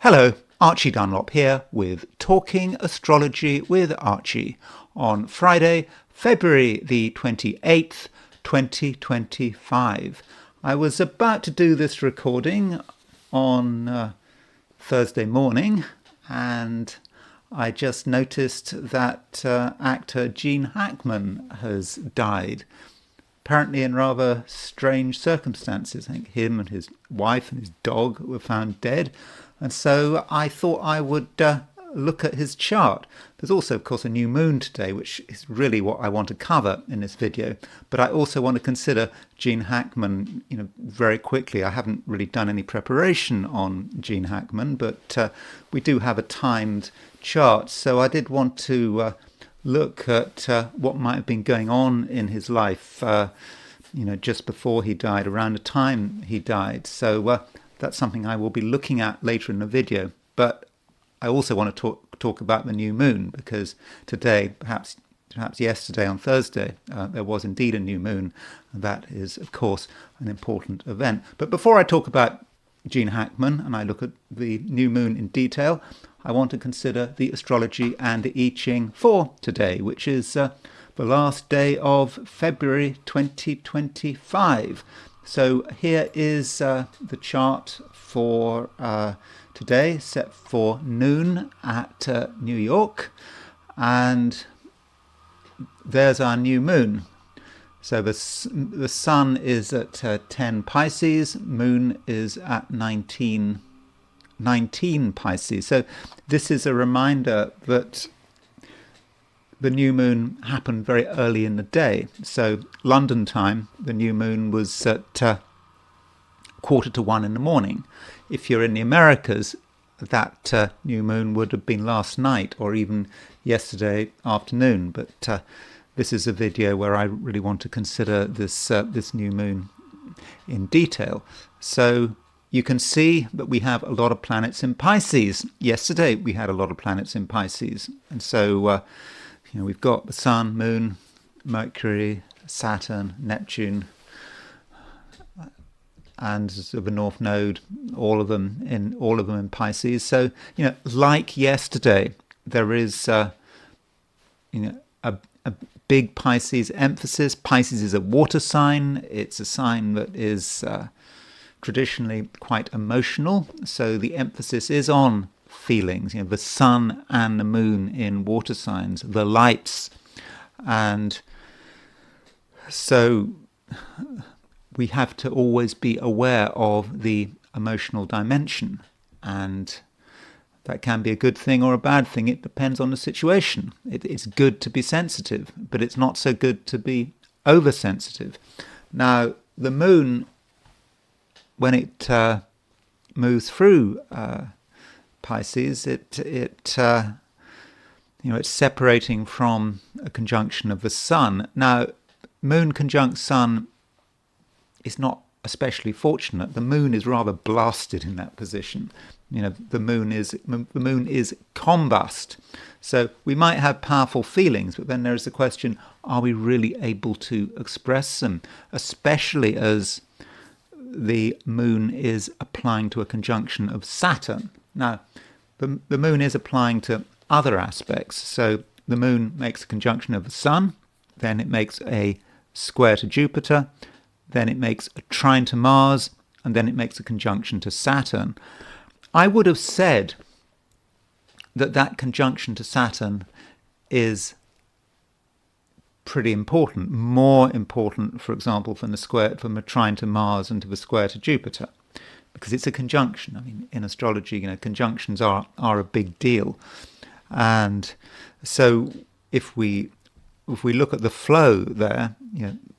Hello, Archie Dunlop here with Talking Astrology with Archie on Friday, February the 28th, 2025. I was about to do this recording on Thursday morning, and I just noticed that actor Gene Hackman has died, apparently in rather strange circumstances. I think him and his wife and his dog were found dead. And so I thought I would look at his chart. There's also, of course, a new moon today, which is really what I want to cover in this video. But I also want to consider Gene Hackman, very quickly. I haven't really done any preparation on Gene Hackman, but we do have a timed chart. So I did want to look at what might have been going on in his life, just before he died, around the time he died. So that's something I will be looking at later in the video. But I also want to talk about the new moon, because today, perhaps yesterday on Thursday, there was indeed a new moon. And that is, of course, an important event. But before I talk about Gene Hackman and I look at the new moon in detail, I want to consider the astrology and the I Ching for today, which is the last day of February 2025. So here is the chart for today, set for noon at New York, and there's our new moon. So the sun is at 10 Pisces, moon is at 19 Pisces. So this is a reminder that the new moon happened very early in the day. So London time, the new moon was at 1:45 in the morning. If you're in the Americas, that new moon would have been last night or even yesterday afternoon. But this is a video where I really want to consider this new moon in detail. So you can see that we have a lot of planets in Pisces. Yesterday we had a lot of planets in Pisces. And so we've got the Sun, Moon, Mercury, Saturn, Neptune, and the North Node, all of them in Pisces. So like yesterday, there is a big Pisces emphasis. Pisces is a water sign. It's a sign that is traditionally quite emotional. So the emphasis is on feelings, the sun and the moon in water signs, the lights. And so we have to always be aware of the emotional dimension, and that can be a good thing or a bad thing. It depends on the situation. It's good to be sensitive, but it's not so good to be oversensitive. Now, the moon, when it moves through Pisces, it's separating from a conjunction of the sun. Now, moon conjunct sun is not especially fortunate. The moon is rather blasted in that position. The moon is combust. So we might have powerful feelings, but then there is the question: are we really able to express them, especially as the moon is applying to a conjunction of Saturn? Now, the moon is applying to other aspects. So the moon makes a conjunction of the sun, then it makes a square to Jupiter, then it makes a trine to Mars, and then it makes a conjunction to Saturn. I would have said that conjunction to Saturn is pretty important, more important, for example, from a trine to Mars and to the square to Jupiter, because it's a conjunction. I mean, in astrology, conjunctions are a big deal. And so if we look at the flow there,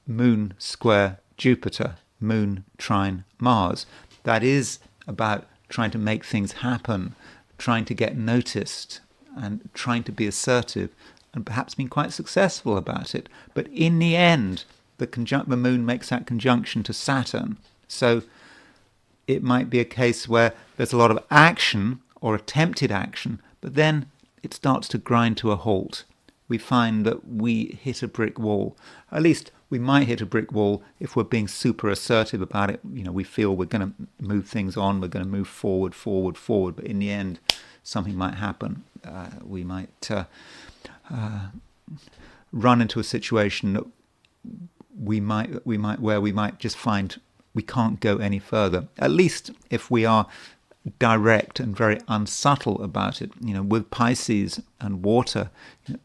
moon square Jupiter, moon trine Mars, that is about trying to make things happen, trying to get noticed, and trying to be assertive, and perhaps being quite successful about it. But in the end, the moon makes that conjunction to Saturn. So it might be a case where there's a lot of action or attempted action, but then it starts to grind to a halt. we find that we hit a brick wall. At least we might hit a brick wall if we're being super assertive about it. We feel we're going to move things on, we're going to move forward, but in the end, something might happen. We might run into a situation that we might just find we can't go any further. At least if we are direct and very unsubtle about it. With Pisces and water,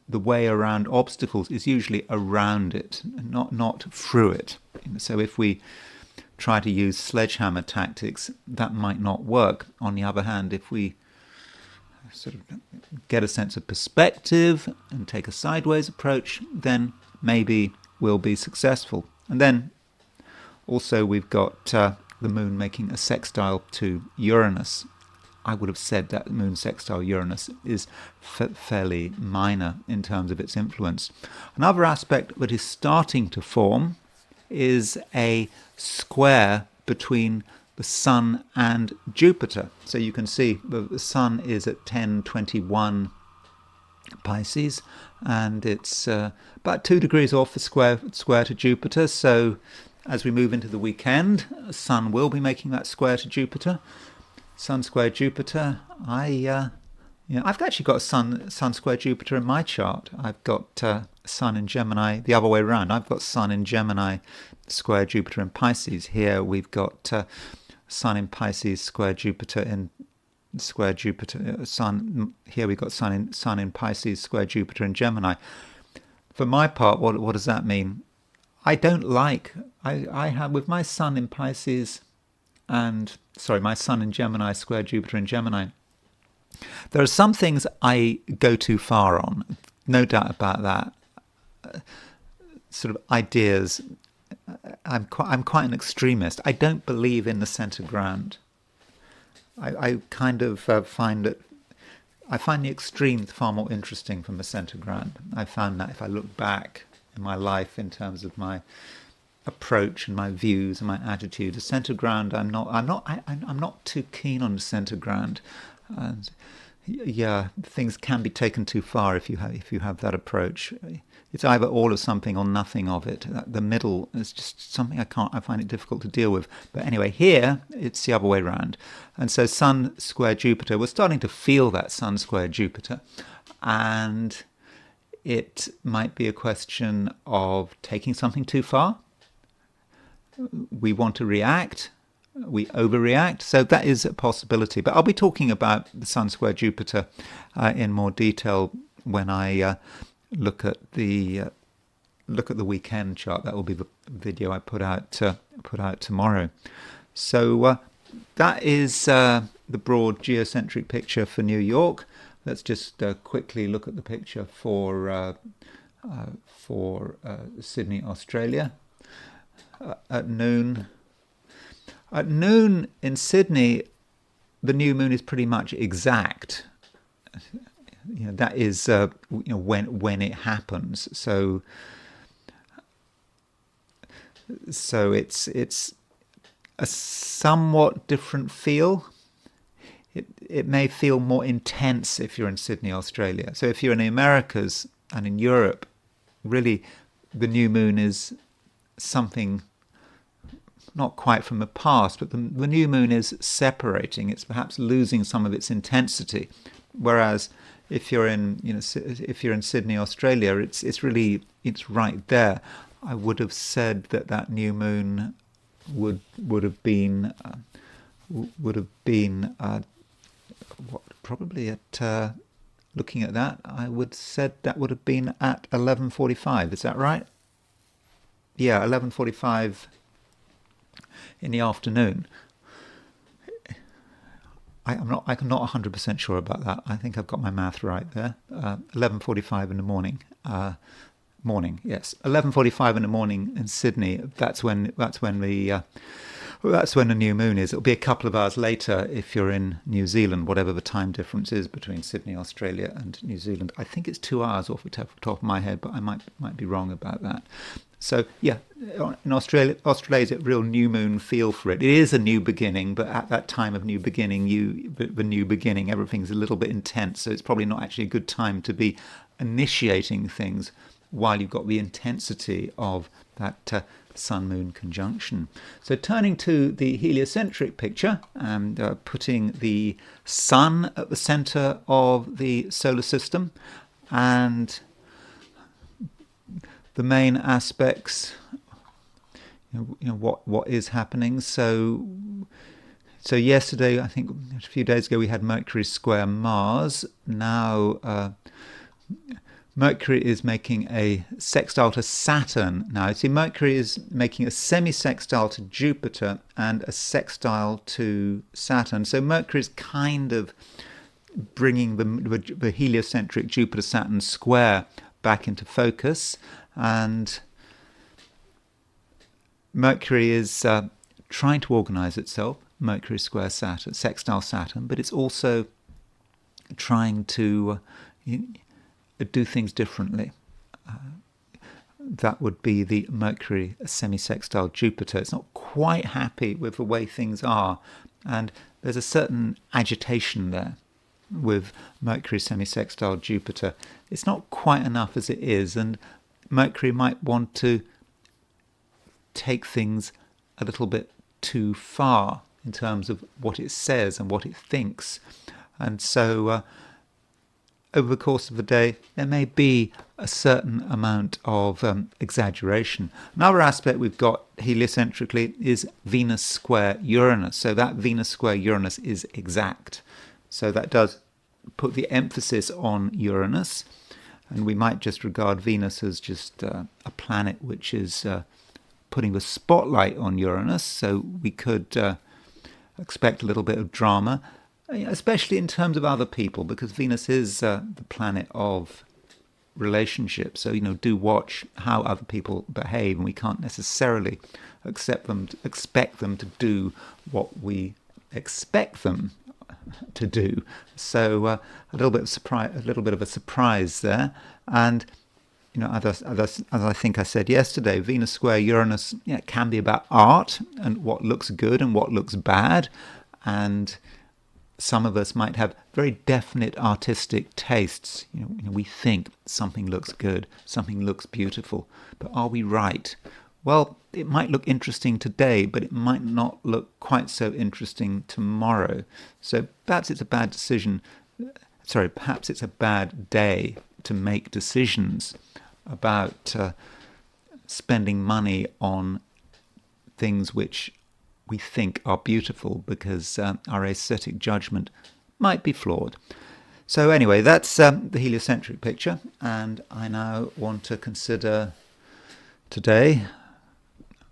the way around obstacles is usually around it, not through it. So if we try to use sledgehammer tactics, that might not work. On the other hand, if we sort of get a sense of perspective and take a sideways approach, then maybe we'll be successful. And then also we've got the moon making a sextile to Uranus. I would have said that moon sextile Uranus is fairly minor in terms of its influence. Another aspect that is starting to form is a square between the Sun and Jupiter. So you can see the Sun is at 1021 Pisces, and it's about 2 degrees off the square to Jupiter. So as we move into the weekend, Sun will be making that square to Jupiter. Sun square Jupiter. I've actually got Sun square Jupiter in my chart. I've got Sun in Gemini the other way around. I've got Sun in Gemini square Jupiter in Pisces. Here we've got Sun in Pisces square Jupiter in square Jupiter. Sun here we've got Sun in Pisces square Jupiter in Gemini. For my part, what does that mean? I don't like. I have with my Sun in Pisces my Sun in Gemini square Jupiter in Gemini. There are some things I go too far on, no doubt about that. Sort of ideas. I'm quite an extremist. I don't believe in the centre ground. I kind of find the extremes far more interesting from the centre ground. I found that if I look back in my life in terms of my approach and my views and my attitude, the centre ground, I'm not too keen on the centre ground. And yeah, things can be taken too far if you have that approach. It's either all of something or nothing of it. The middle is just something I find it difficult to deal with. But anyway, here it's the other way around. And so Sun square Jupiter, we're starting to feel that Sun square Jupiter. And it might be a question of taking something too far. We want to react. We overreact. So that is a possibility. But I'll be talking about the Sun square Jupiter in more detail when I look at the weekend chart. That will be the video I put out tomorrow. So that is the broad geocentric picture for New York. Let's just quickly look at the picture for Sydney, Australia. At noon in Sydney, the new moon is pretty much exact. That is when it happens. So it's a somewhat different feel. It may feel more intense if you're in Sydney, Australia. So if you're in the Americas and in Europe, really the new moon is something not quite from the past, but the new moon is separating. It's perhaps losing some of its intensity. Whereas if you're in Sydney, Australia, it's right there. I would have said that new moon would have been probably at looking at that, I would said that would have been at 11:45. Is that right? Yeah, 11:45 in the afternoon. I'm not 100% sure about that. I think I've got my math right there. 11:45 in the morning. Morning, yes. 11:45 in the morning in Sydney. That's when the Well, that's when the new moon is. It'll be a couple of hours later if you're in New Zealand, whatever the time difference is between Sydney, Australia, and New Zealand. I think it's 2 hours off the top of my head, but I might be wrong about that. So yeah, in Australia's a real new moon feel for it. It is a new beginning, but at that time of new beginning, the new beginning, everything's a little bit intense. So it's probably not actually a good time to be initiating things while you've got the intensity of that Sun-Moon conjunction. So turning to the heliocentric picture and putting the Sun at the centre of the solar system, and the main aspects, what is happening. So yesterday, I think a few days ago, we had Mercury square Mars. Now Mercury is making a sextile to Saturn. Now, see, Mercury is making a semi-sextile to Jupiter and a sextile to Saturn. So Mercury is kind of bringing the heliocentric Jupiter-Saturn square back into focus. And Mercury is trying to organize itself, Mercury square Saturn, sextile Saturn, but it's also trying to do things differently. That would be the Mercury semi-sextile Jupiter. It's not quite happy with the way things are, and there's a certain agitation there with Mercury semi-sextile Jupiter. It's not quite enough as it is, and Mercury might want to take things a little bit too far in terms of what it says and what it thinks. And so over the course of the day, there may be a certain amount of exaggeration. Another aspect we've got heliocentrically is Venus square Uranus. So that Venus square Uranus is exact. So that does put the emphasis on Uranus. And we might just regard Venus as just a planet which is putting the spotlight on Uranus. So we could expect a little bit of drama, especially in terms of other people, because Venus is the planet of relationships. So, do watch how other people behave, and we can't necessarily expect them to do what we expect them to do. So a little bit of a surprise there. And as I think I said yesterday, Venus square Uranus can be about art and what looks good and what looks bad. And some of us might have very definite artistic tastes. We think something looks good, something looks beautiful, but are we right? Well, it might look interesting today, but it might not look quite so interesting tomorrow. So perhaps it's a bad decision. Perhaps it's a bad day to make decisions about spending money on things which we think are beautiful, because our aesthetic judgment might be flawed. So anyway, that's the heliocentric picture, and I now want to consider today,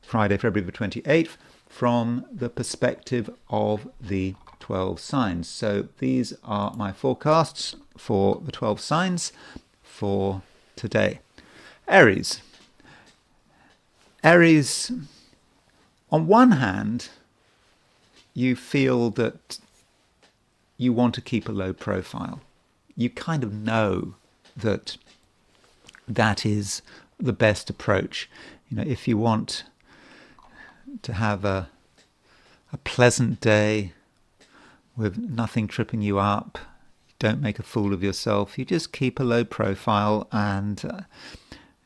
Friday, February the 28th, from the perspective of the 12 signs. So these are my forecasts for the 12 signs for today. Aries. Aries, on one hand, you feel that you want to keep a low profile. You kind of know that that is the best approach. If you want to have a pleasant day with nothing tripping you up, don't make a fool of yourself, you just keep a low profile, and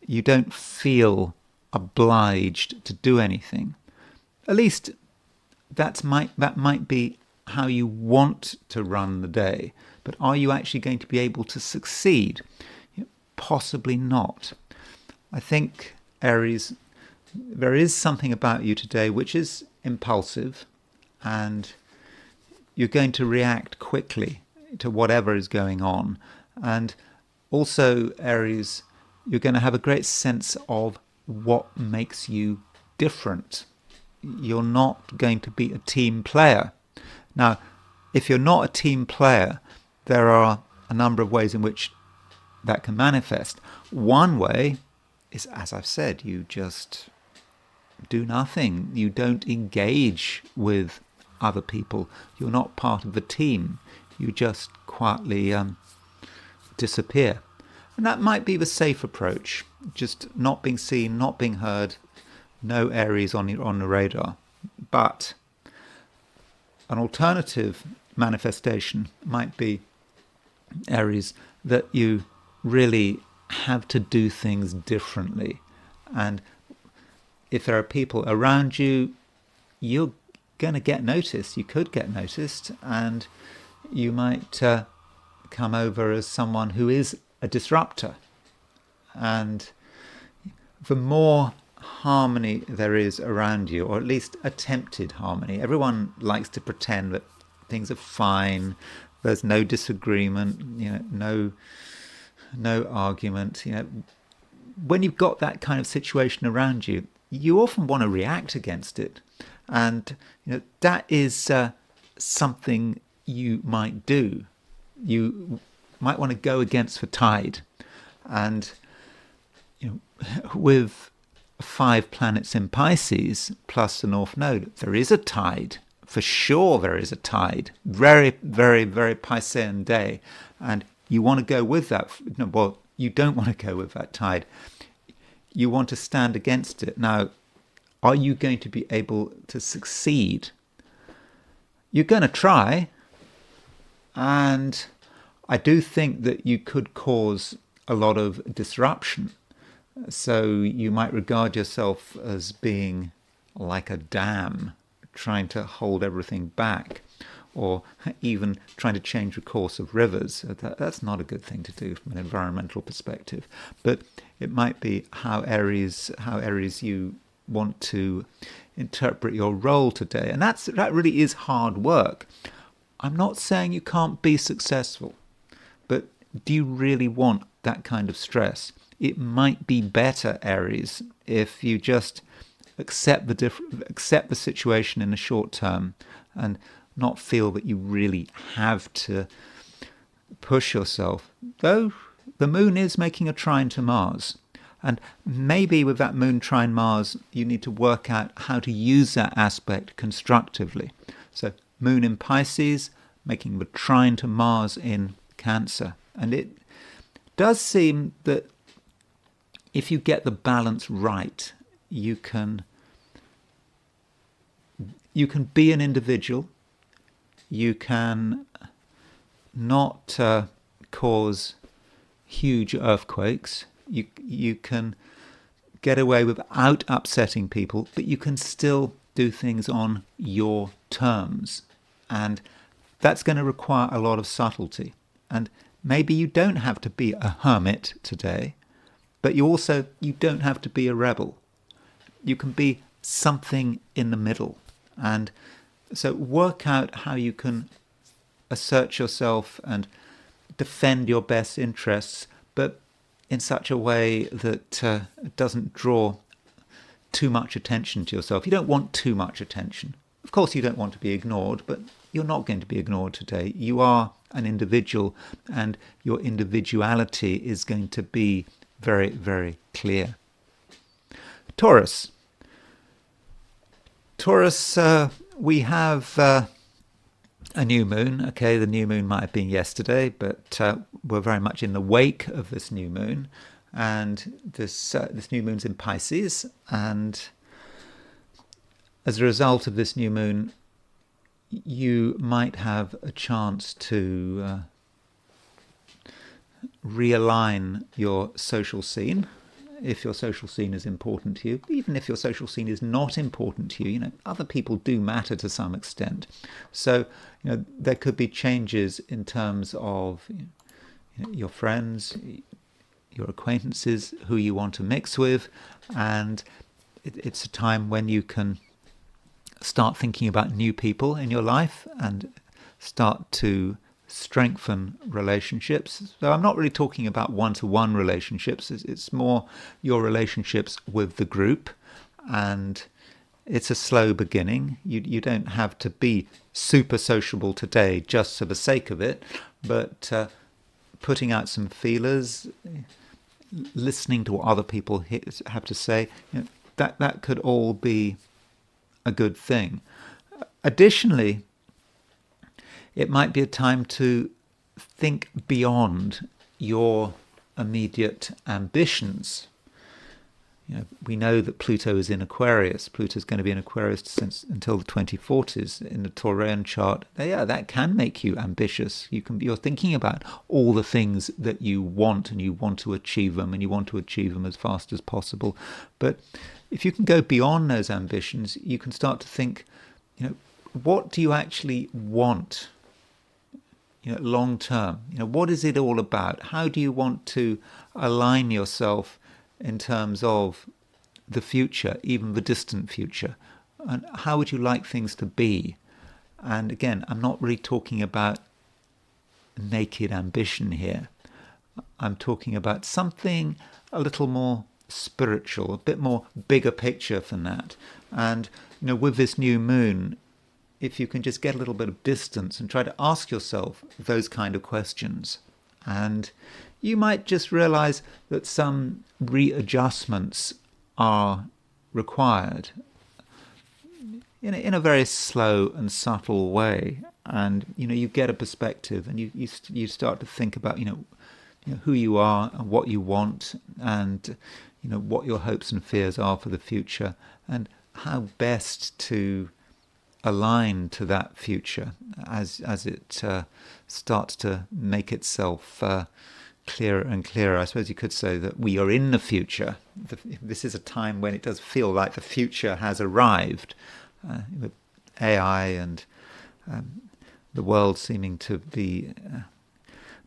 you don't feel obliged to do anything. At least that might be how you want to run the day, but are you actually going to be able to succeed? Possibly not. I think, Aries, there is something about you today which is impulsive, and you're going to react quickly to whatever is going on. And also, Aries, you're going to have a great sense of what makes you different. You're not going to be a team player. Now, if you're not a team player, there are a number of ways in which that can manifest. One way is, as I've said, you just do nothing. You don't engage with other people. You're not part of the team. You just quietly disappear. And that might be the safe approach, just not being seen, not being heard, no Aries on the radar. But an alternative manifestation might be, Aries, that you really have to do things differently. And if there are people around you, you're going to get noticed. You could get noticed, and you might come over as someone who is a disruptor. And the more harmony there is around you, or at least attempted harmony, everyone likes to pretend that things are fine, there's no disagreement, no argument. When you've got that kind of situation around you, you often want to react against it. And that is something you might do. You might want to go against the tide. And with 5 planets in Pisces plus the North Node, there is a tide. For sure there is a tide. Very, very, very Piscean day. And you want to go with that. Well, you don't want to go with that tide. You want to stand against it. Now, are you going to be able to succeed? You're going to try. And I do think that you could cause a lot of disruption. So you might regard yourself as being like a dam, trying to hold everything back, or even trying to change the course of rivers. That's not a good thing to do from an environmental perspective. But it might be how Aries you want to interpret your role today. And that really is hard work. I'm not saying you can't be successful, but do you really want that kind of stress? It might be better, Aries, if you just accept the situation in the short term and not feel that you really have to push yourself. Though the moon is making a trine to Mars. And maybe with that moon trine Mars, you need to work out how to use that aspect constructively. So moon in Pisces, making the trine to Mars in Cancer. And it does seem that if you get the balance right, you can be an individual. You can not cause huge earthquakes. You can get away without upsetting people, but you can still do things on your terms. And that's going to require a lot of subtlety. And maybe you don't have to be a hermit today, but you don't have to be a rebel. You can be something in the middle. And so work out how you can assert yourself and defend your best interests, but in such a way that doesn't draw too much attention to yourself. You don't want too much attention. Of course, you don't want to be ignored, but you're not going to be ignored today. You are an individual, and your individuality is going to be very, very clear. Taurus. We have a new moon. Okay, the new moon might have been yesterday, but we're very much in the wake of this new moon. And this new moon's in Pisces. And as a result of this new moon, you might have a chance to realign your social scene, if your social scene is important to you. Even if your social scene is not important to you, other people do matter to some extent. So, there could be changes in terms of your friends, your acquaintances, who you want to mix with, and it's a time when you can start thinking about new people in your life and start to strengthen relationships. So I'm not really talking about one-to-one relationships. It's more your relationships with the group, and it's a slow beginning. You don't have to be super sociable today just for the sake of it, but putting out some feelers, listening to what other people have to say, that could all be a good thing. Additionally, it might be a time to think beyond your immediate ambitions. We know that Pluto is in Aquarius. Pluto is going to be in Aquarius until the 2040s in the Taurian chart. Yeah, that can make you ambitious. You're thinking about all the things that you want, and you want to achieve them, and you want to achieve them as fast as possible. But if you can go beyond those ambitions, you can start to think, what do you actually want? Long term. What is it all about? How do you want to align yourself in terms of the future, even the distant future? And how would you like things to be? And again, I'm not really talking about naked ambition here. I'm talking about something a little more spiritual, a bit more bigger picture than that. And with this new moon, if you can just get a little bit of distance and try to ask yourself those kind of questions, and you might just realize that some readjustments are required in a very slow and subtle way. And you get a perspective, and you start to think about who you are and what you want, and what your hopes and fears are for the future, and how best to align to that future as it starts to make itself clearer and clearer. I suppose you could say that we are in the future. This is a time when it does feel like the future has arrived, with AI and the world seeming to be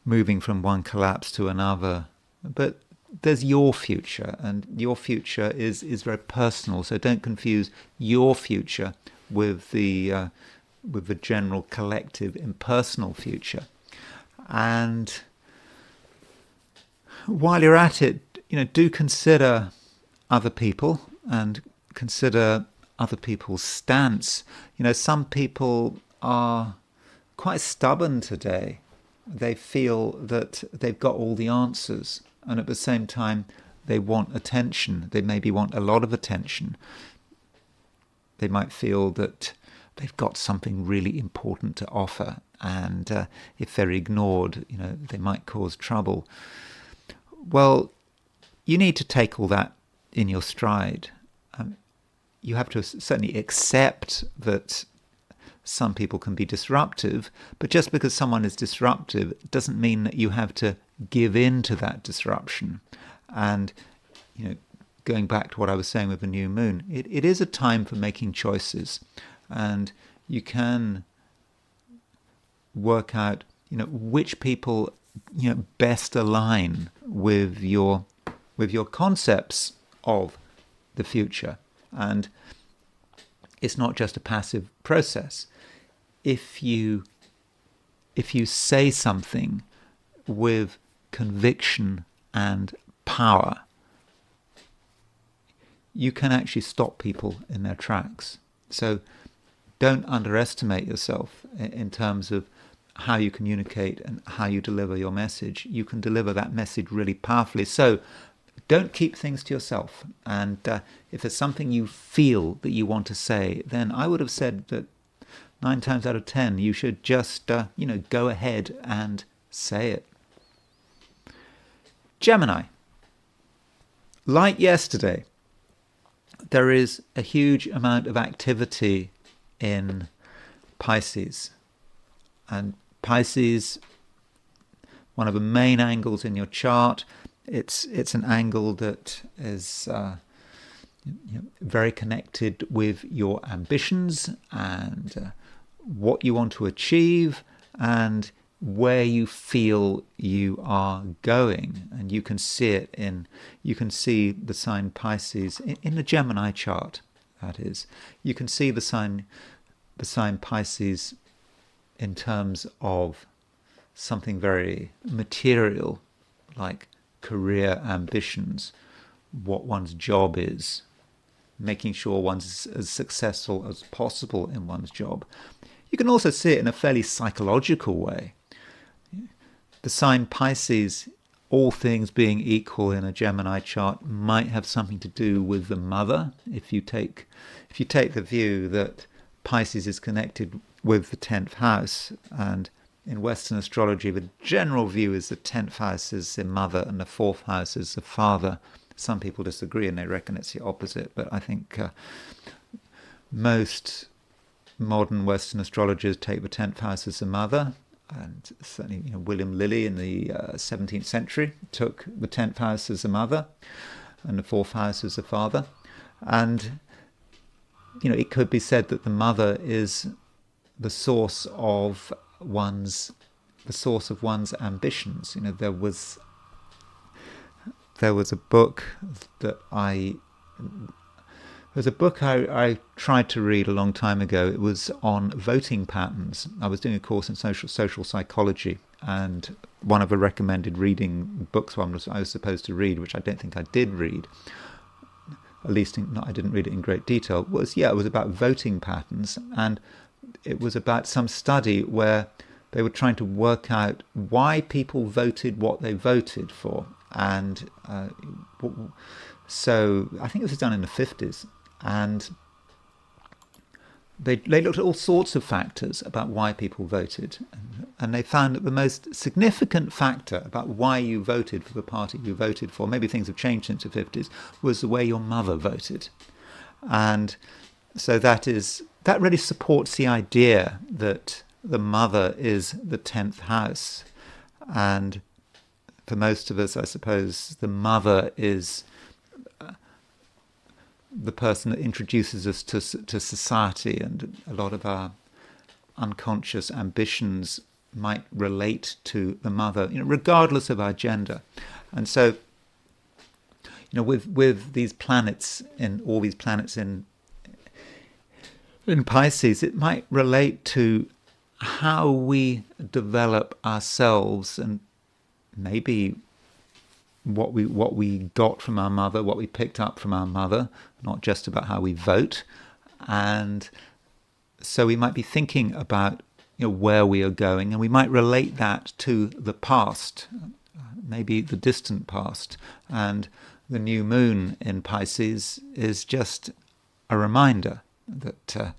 moving from one collapse to another. But there's your future, and your future is very personal. So don't confuse your future with the general collective impersonal future. And while you're at it, do consider other people and consider other people's stance. Some people are quite stubborn today. They feel that they've got all the answers, and at the same time they want attention. They maybe want a lot of attention. They might feel that they've got something really important to offer, and if they're ignored, they might cause trouble. Well, you need to take all that in your stride. You have to certainly accept that some people can be disruptive, but just because someone is disruptive doesn't mean that you have to give in to that disruption. And, going back to what I was saying with the new moon, it is a time for making choices, and you can work out, which people, best align with your concepts of the future. And it's not just a passive process. If you say something with conviction and power, you can actually stop people in their tracks. So don't underestimate yourself in terms of how you communicate and how you deliver your message. You can deliver that message really powerfully. So don't keep things to yourself. And if there's something you feel that you want to say, then I would have said that 9 times out of 10, you should just, go ahead and say it. Gemini. Like yesterday, there is a huge amount of activity in Pisces. And Pisces, one of the main angles in your chart, it's an angle that is very connected with your ambitions and what you want to achieve and where you feel you are going. And you can see the sign Pisces in the Gemini chart, that is. You can see the sign Pisces in terms of something very material, like career ambitions, what one's job is, making sure one's as successful as possible in one's job. You can also see it in a fairly psychological way. The sign Pisces all things being equal in a Gemini chart, might have something to do with the mother. If you take the view that Pisces is connected with the 10th house, and in Western astrology the general view is the 10th house is the mother and the 4th house is the father. Some people disagree and they reckon it's the opposite, but I think most modern Western astrologers take the 10th house as the mother, and certainly William Lilly in the 17th century took the 10th house as the mother and the 4th house as the father. And it could be said that the mother is the source of one's ambitions. There was a book I tried to read a long time ago. It was on voting patterns. I was doing a course in social psychology, and one of the recommended reading books I was supposed to read, which I don't think I did read, at least I didn't read it in great detail, it was about voting patterns, and it was about some study where they were trying to work out why people voted what they voted for. And so I think this was done in the 50s, and they looked at all sorts of factors about why people voted, and they found that the most significant factor about why you voted for the party you voted for, maybe things have changed since the 50s, was the way your mother voted. And so that really supports the idea that the mother is the 10th house. And for most of us, I suppose, the mother is the person that introduces us to society, and a lot of our unconscious ambitions might relate to the mother, regardless of our gender. And so, with these planets in Pisces, it might relate to how we develop ourselves, and maybe what we got from our mother, what we picked up from our mother, not just about how we vote. And so we might be thinking about where we are going, and we might relate that to the past, maybe the distant past. And the new moon in Pisces is just a reminder that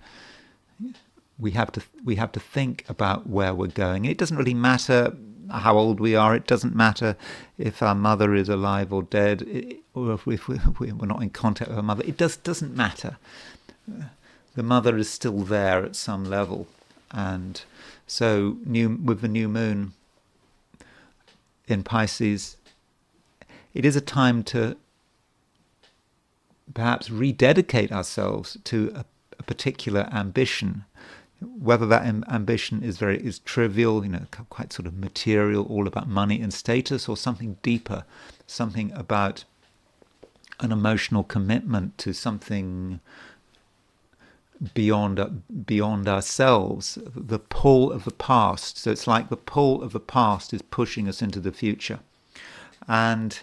we have to think about where we're going. It doesn't really matter how old we are. It doesn't matter if our mother is alive or dead, or if we're not in contact with our mother. It doesn't matter. The mother is still there at some level. And so with the new moon in Pisces, it is a time to perhaps rededicate ourselves to a particular ambition, whether that ambition is trivial, quite sort of material, all about money and status, or something deeper, something about an emotional commitment to something beyond ourselves, the pull of the past. So it's like the pull of the past is pushing us into the future. And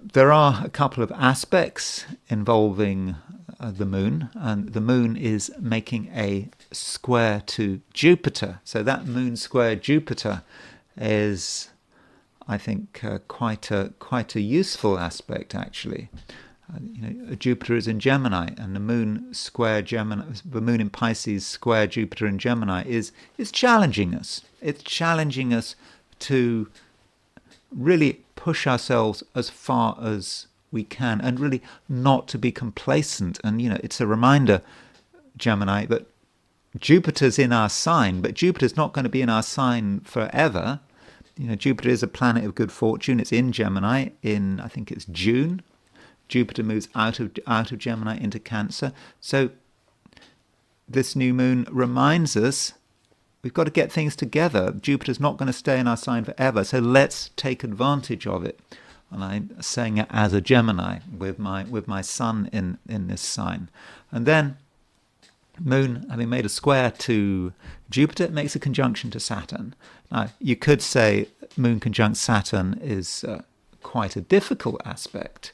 there are a couple of aspects involving the moon, and the moon is making a square to Jupiter. So that moon square Jupiter is, I think, quite a useful aspect, actually. Jupiter is in Gemini, and the moon square Gemini, the moon in Pisces square Jupiter in Gemini is challenging us. It's challenging us to really push ourselves as far as we can, and really not to be complacent. And it's a reminder, Gemini, that Jupiter's in our sign, but Jupiter's not going to be in our sign forever. Jupiter is a planet of good fortune. It's in Gemini in, I think it's June. Jupiter moves out of Gemini into Cancer. So this new moon reminds us we've got to get things together. Jupiter's not going to stay in our sign forever, so let's take advantage of it. And I'm saying it as a Gemini with my sun in this sign. And then Moon, having made a square to Jupiter, it makes a conjunction to Saturn. Now, you could say Moon conjunct Saturn is quite a difficult aspect.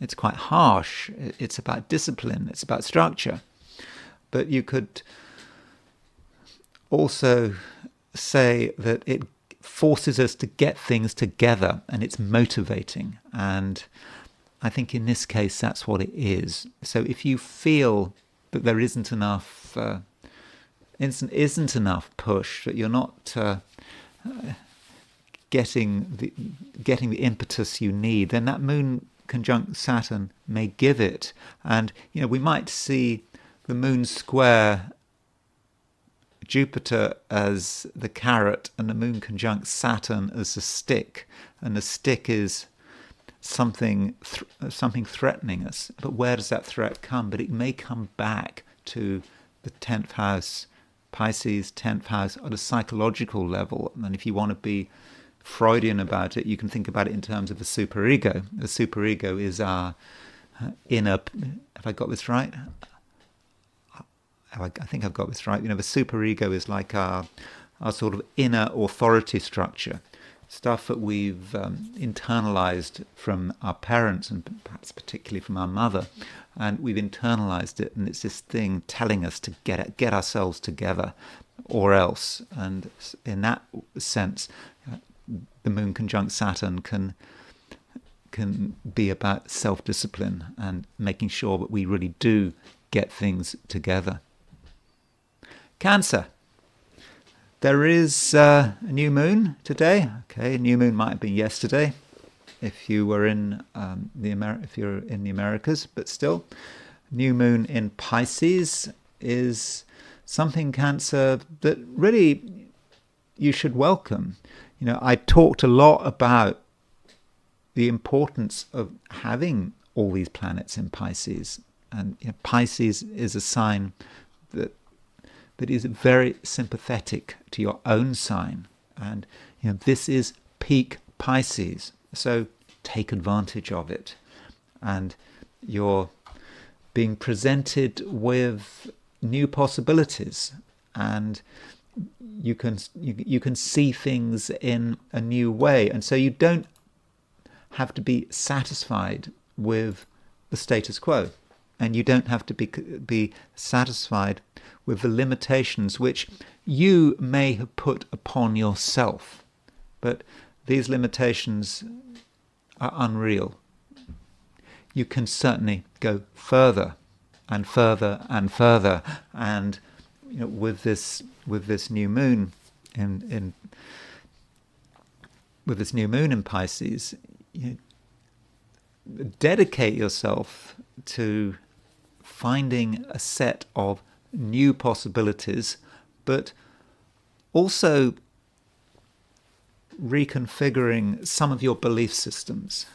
It's quite harsh. It's about discipline. It's about structure. But you could also say that it forces us to get things together, and it's motivating. And I think in this case, that's what it is. So if you feel that there isn't enough push, that you're not getting the impetus you need, then that moon conjunct Saturn may give it. And we might see the moon square Jupiter as the carrot and the moon conjunct Saturn as the stick, and the stick is something threatening us. But where does that threat come? But it may come back to the 10th house, Pisces, 10th house, at a psychological level. And if you want to be Freudian about it, you can think about it in terms of the superego. The superego is our inner, have I got this right? I think I've got this right. The superego is like our sort of inner authority structure, stuff that we've internalized from our parents and perhaps particularly from our mother, and we've internalized it, and it's this thing telling us to get ourselves together, or else. And in that sense, the moon conjunct Saturn can be about self-discipline and making sure that we really do get things together. Cancer. There is a new moon today. Okay, a new moon might have been yesterday, if you were in if you're in the Americas, but still, new moon in Pisces is something, Cancer, that really you should welcome. I talked a lot about the importance of having all these planets in Pisces, and Pisces is a sign that is very sympathetic to your own sign, and this is peak Pisces, so take advantage of it. And you're being presented with new possibilities, and you can see things in a new way, and so you don't have to be satisfied with the status quo, and you don't have to be satisfied with the limitations which you may have put upon yourself. But these limitations are unreal. You can certainly go further and further and further. And with this new moon in Pisces, dedicate yourself to finding a set of new possibilities, but also reconfiguring some of your belief systems.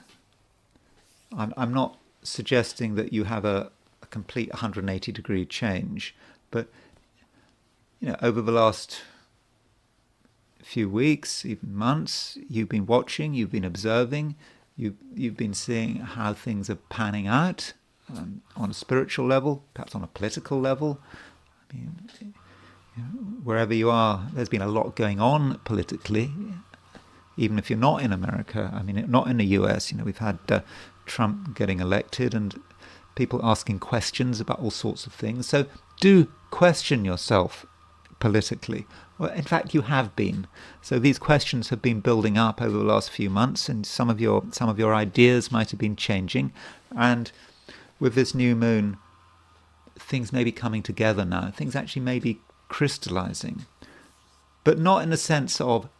I'm not suggesting that you have a complete 180-degree change, but over the last few weeks, even months, you've been watching, you've been observing, you've been seeing how things are panning out on a spiritual level, perhaps on a political level. I mean, wherever you are, there's been a lot going on politically, even if you're not in America. I mean, not in the US. We've had Trump getting elected and people asking questions about all sorts of things. So do question yourself politically. Well, in fact, you have been. So these questions have been building up over the last few months, and some of your ideas might have been changing. And with this new moon, things may be coming together now. Things actually may be crystallizing, but not in the sense of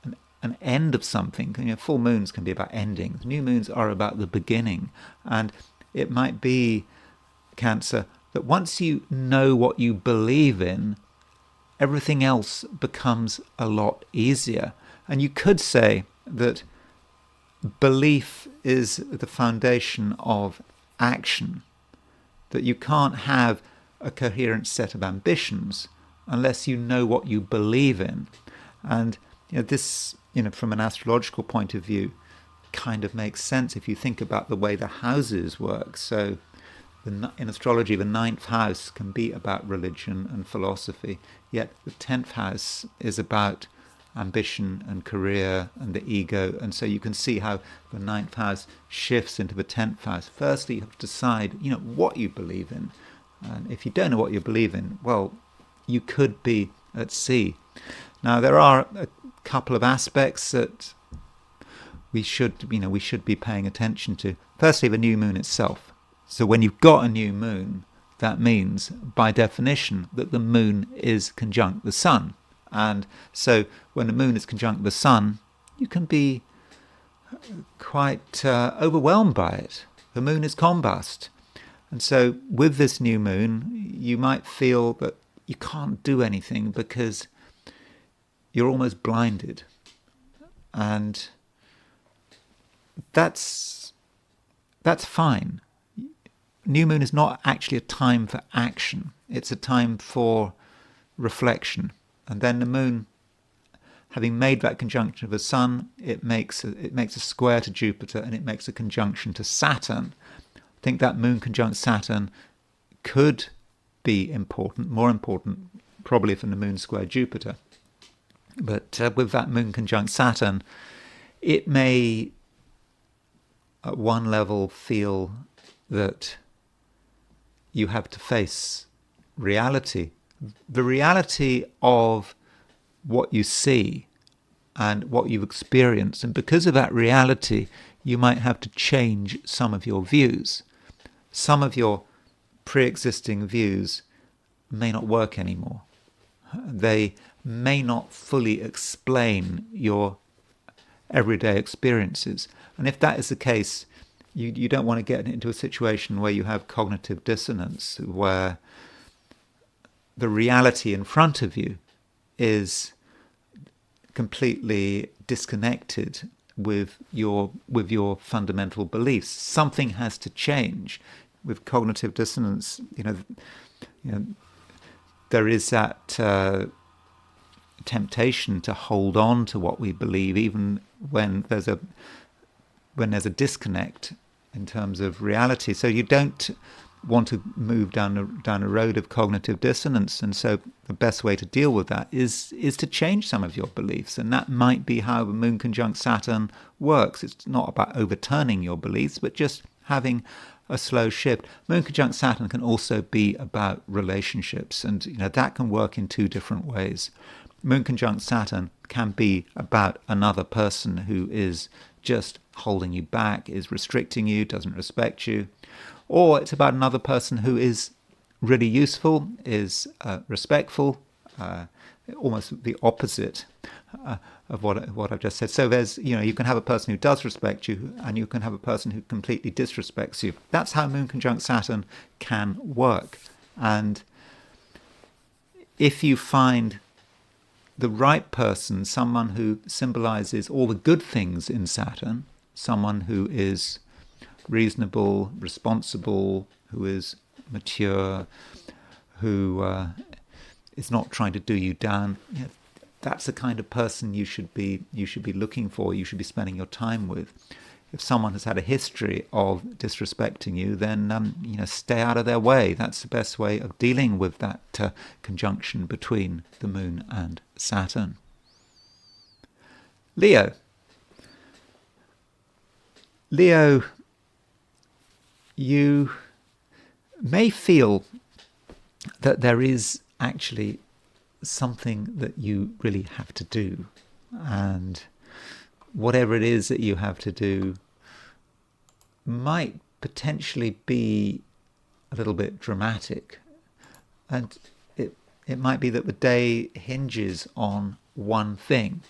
an end of something. Full moons can be about endings. New moons are about the beginning. And it might be, Cancer, that once you know what you believe in, everything else becomes a lot easier. And you could say that belief is the foundation of action, that you can't have a coherent set of ambitions unless you know what you believe in. And this, from an astrological point of view, kind of makes sense if you think about the way the houses work. So in astrology, the 9th house can be about religion and philosophy, yet the 10th house is about ambition and career and the ego. And so you can see how the 9th house shifts into the 10th house. Firstly, you have to decide, what you believe in. And if you don't know what you believe in, well, you could be at sea. Now, there are a couple of aspects that we should be paying attention to. Firstly, the new moon itself. So when you've got a new moon, that means, by definition, that the moon is conjunct the sun. And so when the moon is conjunct the sun, you can be quite overwhelmed by it. The moon is combust. And so with this new moon, you might feel that you can't do anything because you're almost blinded. And that's fine. New moon is not actually a time for action. It's a time for reflection. And then the moon, having made that conjunction of the sun, it makes a square to Jupiter, and it makes a conjunction to Saturn. I think that moon conjunct Saturn could be important, more important probably than the moon square Jupiter. But with that moon conjunct Saturn, it may at one level feel that you have to face reality, the reality of what you see and what you've experienced. And because of that reality, you might have to change some of your views. Some of your pre-existing views may not work anymore. They may not fully explain your everyday experiences. And if that is the case, you don't want to get into a situation where you have cognitive dissonance, where the reality in front of you is completely disconnected with your fundamental beliefs. Something has to change. With cognitive dissonance, there is that temptation to hold on to what we believe, even when there's a disconnect in terms of reality. So you don't want to move down a road of cognitive dissonance, and so the best way to deal with that is to change some of your beliefs, and that might be how the moon conjunct Saturn works. It's not about overturning your beliefs, but just having a slow shift. Moon conjunct Saturn can also be about relationships, and that can work in two different ways. Moon conjunct Saturn can be about another person who is just holding you back, is restricting you, doesn't respect you. Or it's about another person who is really useful, is respectful, almost the opposite of what I've just said. So there's, you can have a person who does respect you, and you can have a person who completely disrespects you. That's how moon conjunct Saturn can work. And if you find the right person, someone who symbolizes all the good things in Saturn, someone who is reasonable, responsible, who is mature, who is not trying to do you down, that's the kind of person you should be looking for, you should be spending your time with. If someone has had a history of disrespecting you, then stay out of their way. That's the best way of dealing with that conjunction between the moon and Saturn. Leo, you may feel that there is actually something that you really have to do, and whatever it is that you have to do might potentially be a little bit dramatic, and it might be that the day hinges on one thing.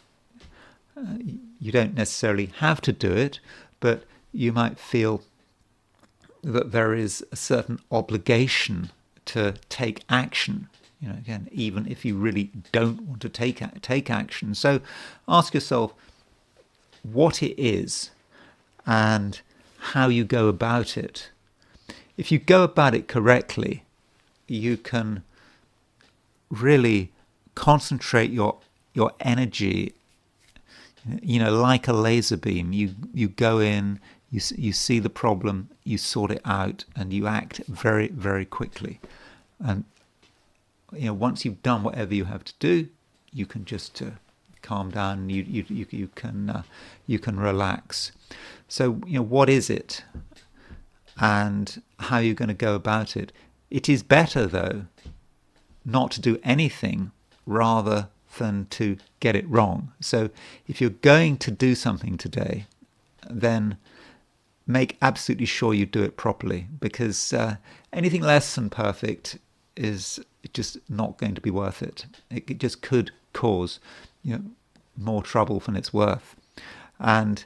You don't necessarily have to do it, but you might feel that there is a certain obligation to take action. Again, even if you really don't want to take action. So ask yourself what it is and how you go about it. If you go about it correctly, you can really concentrate your energy, like a laser beam. You go in, you see the problem, you sort it out, and you act very, very quickly. And once you've done whatever you have to do, you can just calm down. You can relax. So what is it, and how are you going to go about it? It is better, though, not to do anything, rather than to get it wrong. So if you're going to do something today, then make absolutely sure you do it properly, because anything less than perfect is just not going to be worth it. It just could cause more trouble than it's worth. And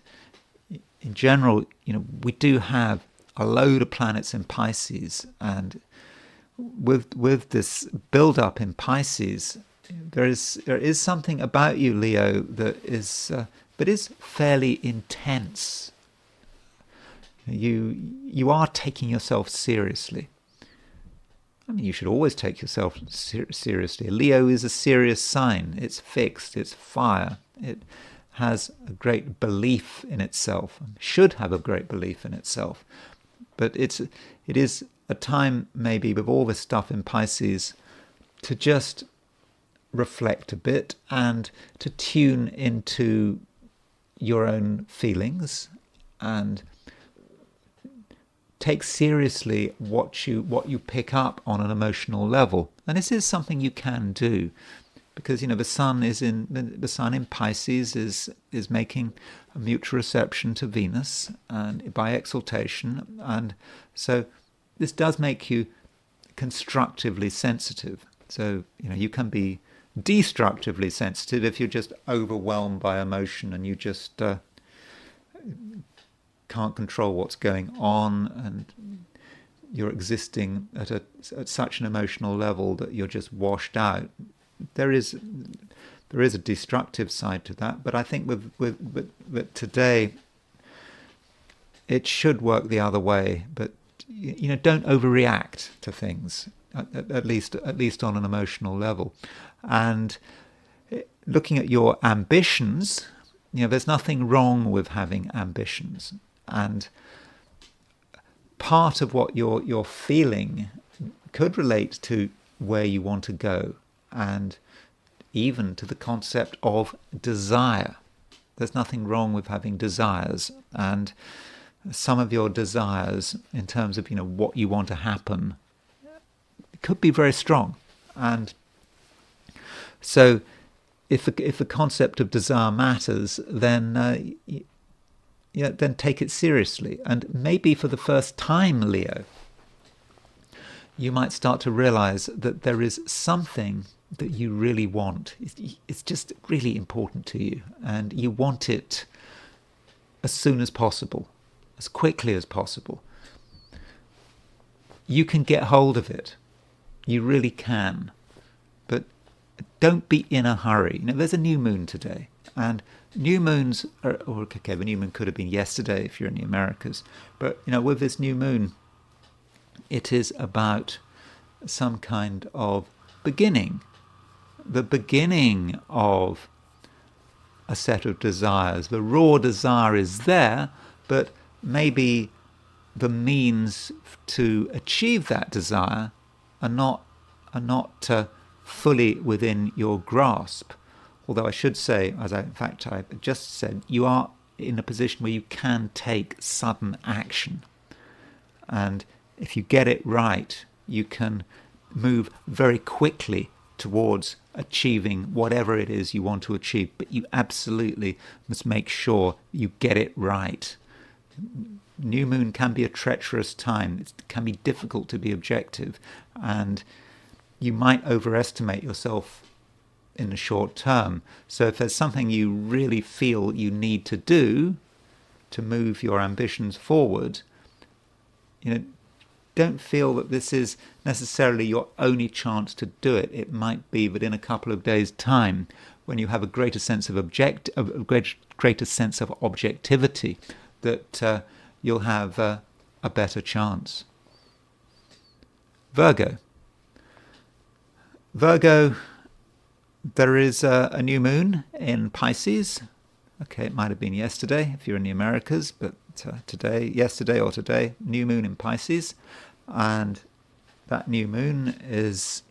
in general, we do have a load of planets in Pisces, and with this build-up in Pisces, there is something about you, Leo, that is fairly intense. You are taking yourself seriously. I mean, you should always take yourself seriously. Leo is a serious sign. It's fixed. It's fire. It has a great belief in itself. Should have a great belief in itself. But it is a time, maybe, with all this stuff in Pisces, to just reflect a bit and to tune into your own feelings and take seriously what you pick up on an emotional level. And this is something you can do, because the sun in Pisces is making a mutual reception to Venus, and by exaltation, and so this does make you constructively sensitive. So you can be destructively sensitive if you're just overwhelmed by emotion and you just can't control what's going on, and you're existing at such an emotional level that you're just washed out. There is a destructive side to that, but I think with today it should work the other way. But don't overreact to things, at least on an emotional level. And looking at your ambitions, there's nothing wrong with having ambitions. And part of what you're feeling could relate to where you want to go, and even to the concept of desire. There's nothing wrong with having desires, and some of your desires in terms of what you want to happen could be very strong. And so if the concept of desire matters, then then take it seriously. And maybe for the first time, Leo, you might start to realize that there is something that you really want. It's just really important to you, and you want it as soon as possible, as quickly as possible. You can get hold of it. You really can. But don't be in a hurry. There's a new moon today, and new moons the new moon could have been yesterday if you're in the Americas, but with this new moon, it is about some kind of beginning, the beginning of a set of desires. The raw desire is there, but maybe the means to achieve that desire are not fully within your grasp. Although I should say, I just said, you are in a position where you can take sudden action. And if you get it right, you can move very quickly towards achieving whatever it is you want to achieve. But you absolutely must make sure you get it right. New moon can be a treacherous time. It can be difficult to be objective. And you might overestimate yourself in the short term. So if there's something you really feel you need to do to move your ambitions forward, don't feel that this is necessarily your only chance to do it. It might be that in a couple of days' time, when you have a greater sense of greater sense of objectivity, that you'll have a better chance. Virgo, there is a new moon in Pisces. Okay, it might have been yesterday if you're in the Americas, but yesterday or today, new moon in Pisces. And that new moon is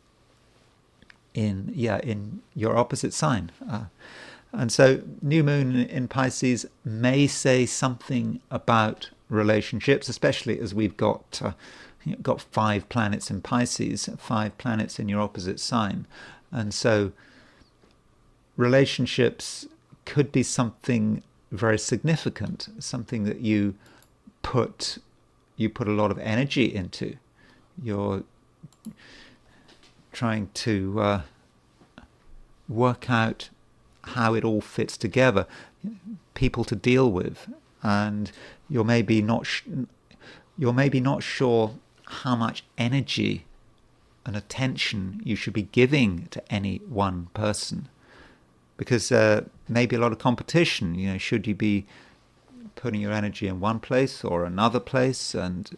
in your opposite sign. And so new moon in Pisces may say something about relationships, especially as we've got 5 planets in Pisces, 5 planets in your opposite sign. And so relationships could be something very significant, something that you put a lot of energy into. You're trying to work out how it all fits together, people to deal with, and you're maybe not sure how much energy and attention you should be giving to any one person, because maybe a lot of competition. Should you be putting your energy in one place or another place, and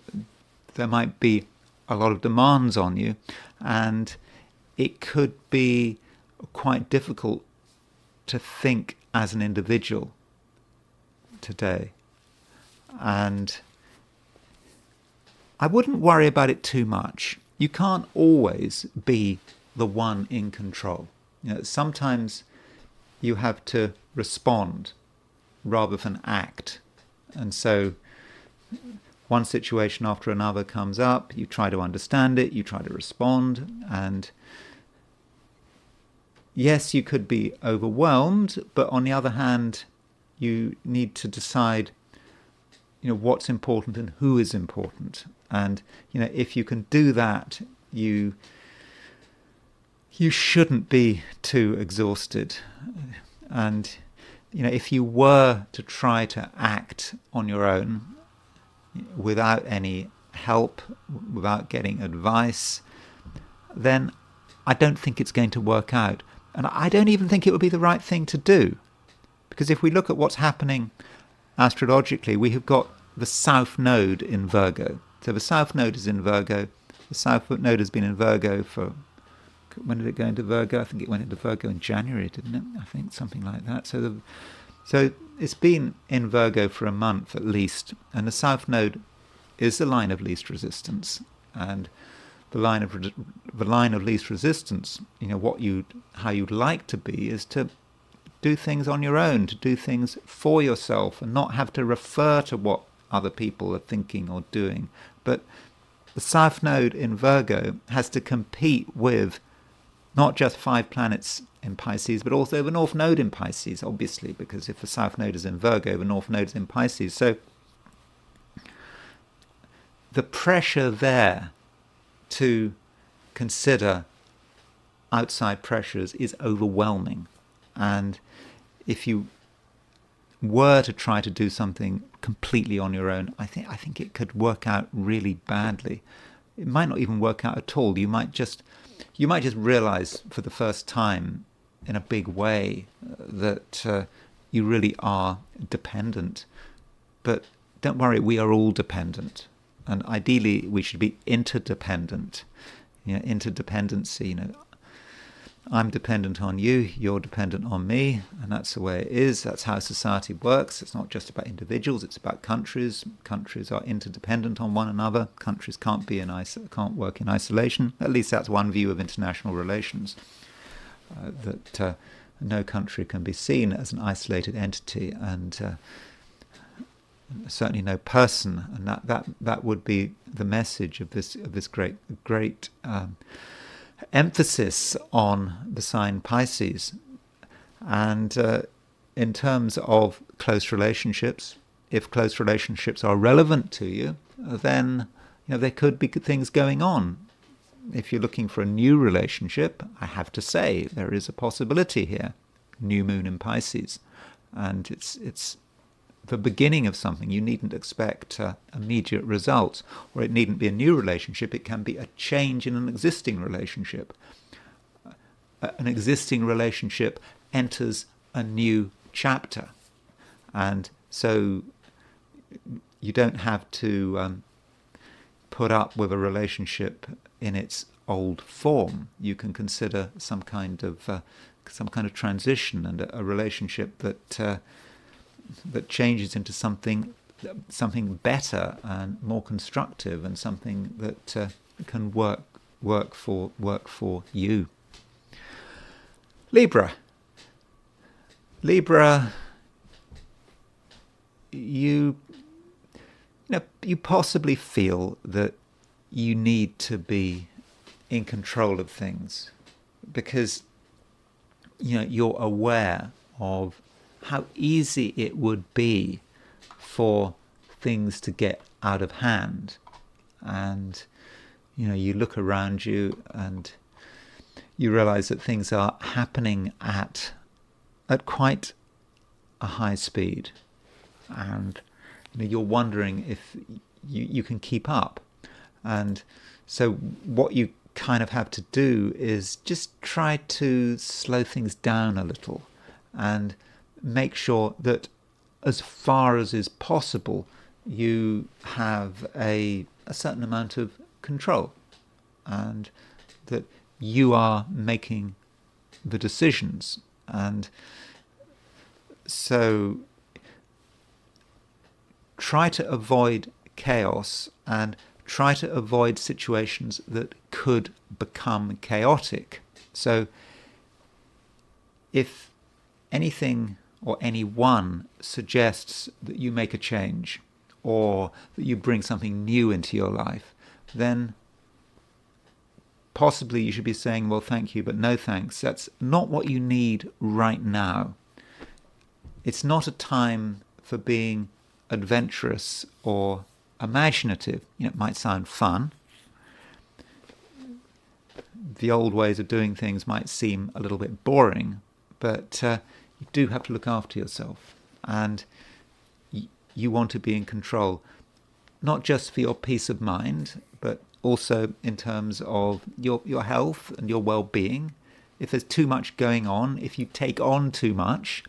there might be a lot of demands on you, and it could be quite difficult to think as an individual today. And I wouldn't worry about it too much. You can't always be the one in control. Sometimes you have to respond rather than act. And so one situation after another comes up, you try to understand it, you try to respond, and yes, you could be overwhelmed, but on the other hand, you need to decide, what's important and who is important. And, if you can do that, you shouldn't be too exhausted. And, if you were to try to act on your own without any help, without getting advice, then I don't think it's going to work out. And I don't even think it would be the right thing to do. Because if we look at what's happening astrologically, we have got the South Node in Virgo. So the South Node is in Virgo. The South Node has been in Virgo for... When did it go into Virgo? I think it went into Virgo in January, didn't it? I think something like that. So it's been in Virgo for a month at least. And the South Node is the line of least resistance. And the line of least resistance, how you'd like to be, is to do things on your own, to do things for yourself, and not have to refer to what other people are thinking or doing. But the South Node in Virgo has to compete with not just 5 planets in Pisces, but also the North Node in Pisces, obviously, because if the South Node is in Virgo, the North Node is in Pisces. So the pressure there to consider outside pressures is overwhelming. And if you were to try to do something completely on your own, I think it could work out really badly. It might not even work out at all. You might just realize for the first time in a big way that you really are dependent. But don't worry, we are all dependent. And ideally, we should be interdependent. Interdependency, I'm dependent on you, you're dependent on me, and that's the way it is. That's how society works. It's not just about individuals, it's about countries. Countries are interdependent on one another. Countries can't work in isolation. At least that's one view of international relations, that no country can be seen as an isolated entity, and certainly no person. And that would be the message of this great emphasis on the sign Pisces. And in terms of close relationships, if close relationships are relevant to you, then there could be things going on. If you're looking for a new relationship, I have to say there is a possibility here. New moon in Pisces, and it's the beginning of something. You needn't expect immediate results, or it needn't be a new relationship. It can be a change in an existing relationship. An existing relationship enters a new chapter, and so you don't have to put up with a relationship in its old form. You can consider some kind of transition, and a relationship that changes into something better and more constructive, and something that can work for you. Libra, you possibly feel that you need to be in control of things, because you're aware of how easy it would be for things to get out of hand. And you look around you and you realize that things are happening at quite a high speed, and you're wondering if you can keep up. And so what you kind of have to do is just try to slow things down a little and make sure that as far as is possible you have a certain amount of control, and that you are making the decisions. And so try to avoid chaos and try to avoid situations that could become chaotic. So if anything or anyone suggests that you make a change or that you bring something new into your life, then possibly you should be saying, well, thank you, but no thanks. That's not what you need right now. It's not a time for being adventurous or imaginative. It might sound fun. The old ways of doing things might seem a little bit boring, but you do have to look after yourself, and you want to be in control, not just for your peace of mind, but also in terms of your health and your well-being. If there's too much going on, if you take on too much,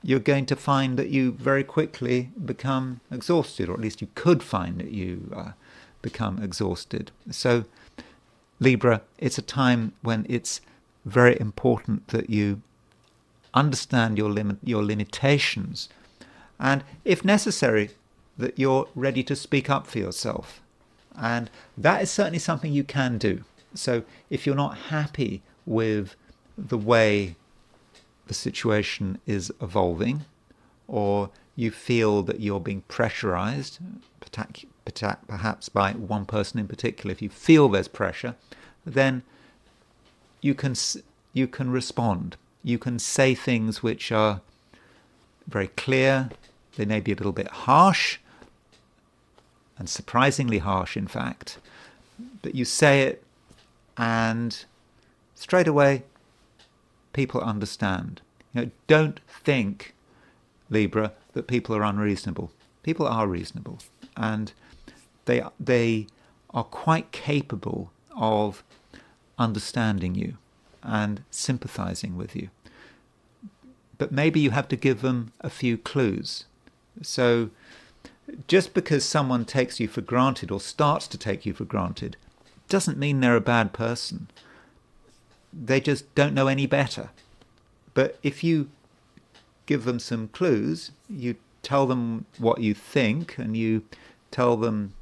you're going to find that you very quickly become exhausted, or at least you could find that you become exhausted. So, Libra, it's a time when it's very important that you understand your limitations, and if necessary, that you're ready to speak up for yourself. And that is certainly something you can do. So if you're not happy with the way the situation is evolving, or you feel that you're being pressurized, perhaps by one person in particular, if you feel there's pressure, then you can respond. You can say things which are very clear. They may be a little bit harsh, and surprisingly harsh, in fact. But you say it, and straight away, people understand. Don't think, Libra, that people are unreasonable. People are reasonable, and they are quite capable of understanding you and sympathizing with you. But maybe you have to give them a few clues. So just because someone takes you for granted or starts to take you for granted doesn't mean they're a bad person. They just don't know any better. But if you give them some clues, you tell them what you think, and you tell them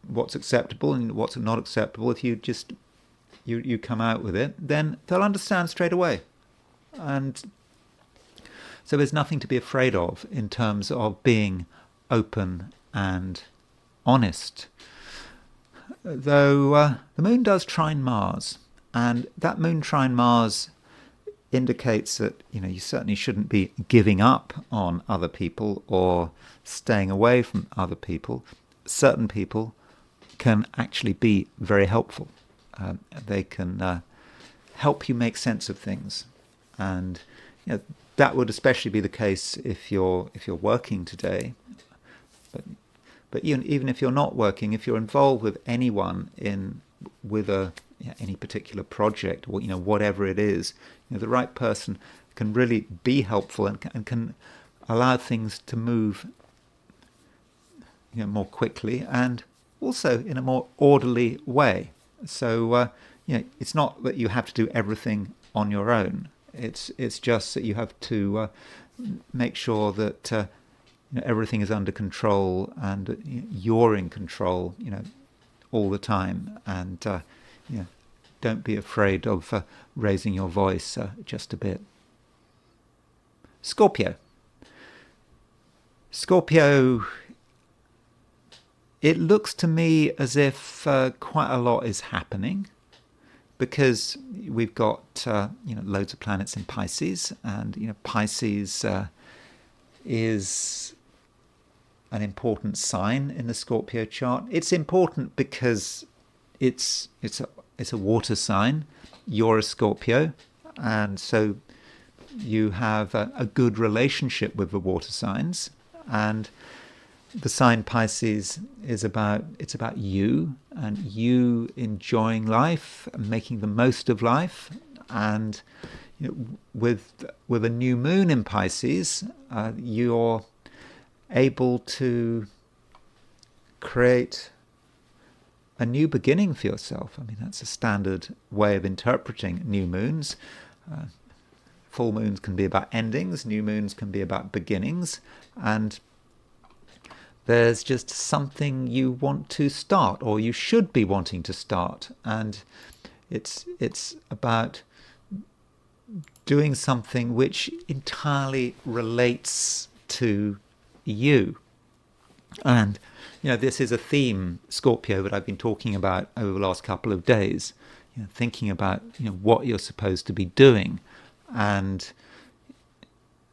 what's acceptable and what's not acceptable, if you just you come out with it, then they'll understand straight away. And so there's nothing to be afraid of in terms of being open and honest. Though the moon does trine Mars, and that moon trine Mars indicates that you certainly shouldn't be giving up on other people or staying away from other people. Certain people can actually be very helpful. They can help you make sense of things, and that would especially be the case if you're working today. But even if you're not working, if you're involved with anyone with any particular project, or whatever it is, the right person can really be helpful and can allow things to move more quickly and also in a more orderly way. So it's not that you have to do everything on your own. It's just that you have to make sure that everything is under control, and you're in control all the time, and don't be afraid of raising your voice just a bit. Scorpio, it looks to me as if quite a lot is happening. because we've got loads of planets in Pisces, and Pisces is an important sign in the Scorpio chart. It's important because it's a water sign. You're a Scorpio, and so you have a good relationship with the water signs. And the sign Pisces is about you and you enjoying life and making the most of life. And with a new moon in Pisces, you're able to create a new beginning for yourself. I mean, that's a standard way of interpreting new moons. Full moons can be about endings, new moons can be about beginnings, and there's just something you want to start, or you should be wanting to start, and it's about doing something which entirely relates to you. And this is a theme, Scorpio, that I've been talking about over the last couple of days. Thinking about what you're supposed to be doing, and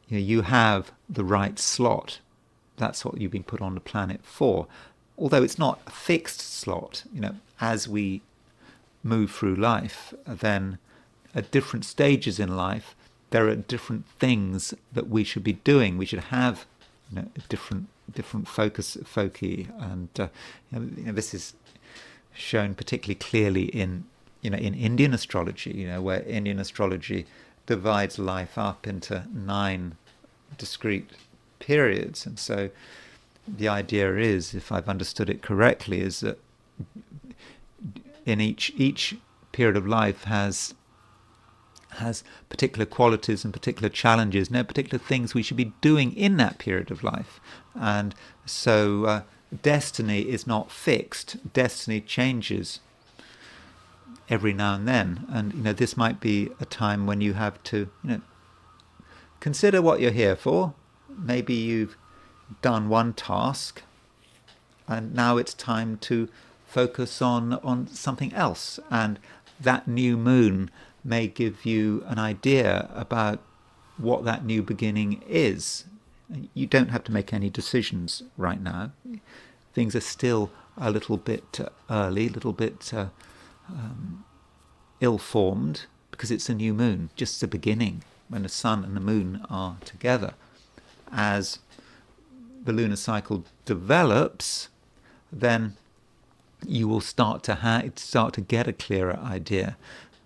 you have the right slot. That's what you've been put on the planet for. Although it's not a fixed slot. As we move through life, then at different stages in life, there are different things that we should be doing. We should have different foci, and this is shown particularly clearly in Indian astrology, where Indian astrology divides life up into 9 discrete periods. And so the idea is, if I've understood it correctly, is that in each period of life has particular qualities and particular challenges, and particular things we should be doing in that period of life. And so destiny is not fixed. Destiny changes every now and then. And this might be a time when you have to consider what you're here for. Maybe you've done one task, and now it's time to focus on something else. And that new moon may give you an idea about what that new beginning is. You don't have to make any decisions right now. Things are still a little bit early, a little bit ill-formed, because it's a new moon, just the beginning, when the sun and the moon are together. As the lunar cycle develops, then you will start to get a clearer idea.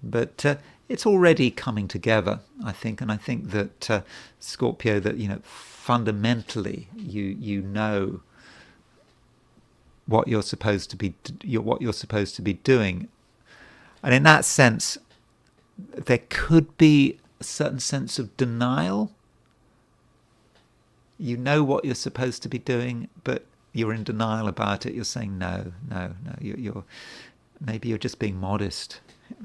But it's already coming together, I think, and I think that Scorpio, that fundamentally you know what you're supposed to be doing, and in that sense, there could be a certain sense of denial. You know what you're supposed to be doing, but you're in denial about it. You're saying no. Maybe you're just being modest.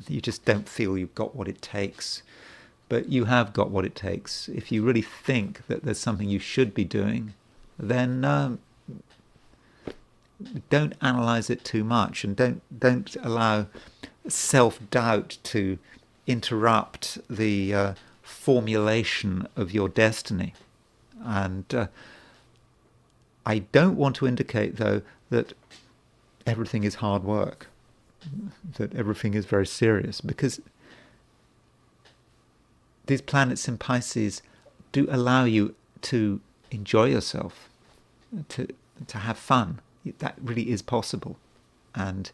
You just don't feel you've got what it takes, but you have got what it takes. If you really think that there's something you should be doing, then don't analyze it too much, and don't allow self-doubt to interrupt the formulation of your destiny. And I don't want to indicate, though, that everything is hard work, that everything is very serious, because these planets in Pisces do allow you to enjoy yourself, to have fun. That really is possible. And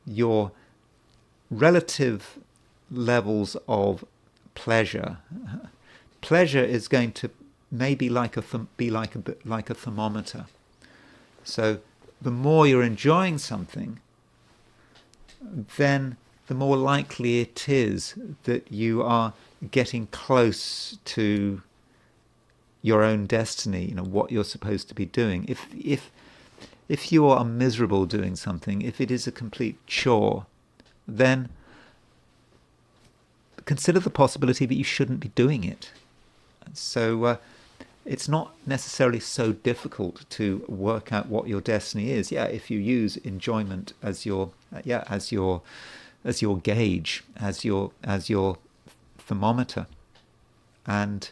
your relative levels of pleasure is going to maybe be like a thermometer. So the more you're enjoying something, then the more likely it is that you are getting close to your own destiny, what you're supposed to be doing. If you are miserable doing something, if it is a complete chore, then consider the possibility that you shouldn't be doing it. So it's not necessarily so difficult to work out what your destiny is. Yeah, if you use enjoyment as your gauge, as your thermometer. And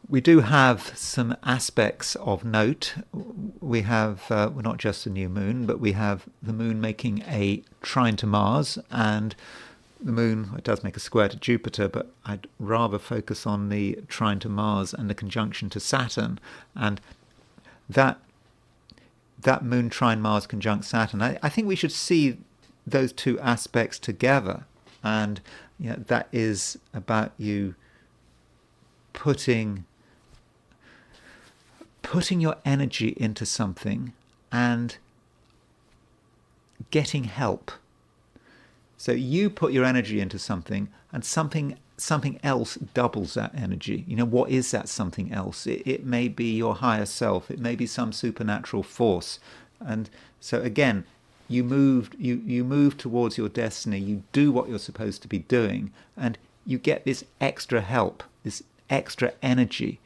we do have some aspects of note. We have, well, not just the new moon, but we have the moon making a trine to Mars, and the moon, it does make a square to Jupiter, but I'd rather focus on the trine to Mars and the conjunction to Saturn. And that moon trine Mars conjunct Saturn, I think we should see those two aspects together. And that is about you putting your energy into something and getting help. So you put your energy into something, and something else doubles that energy. What is that something else? It may be your higher self. It may be some supernatural force. And so again, you move towards your destiny. You do what you're supposed to be doing, and you get this extra help, this extra energy.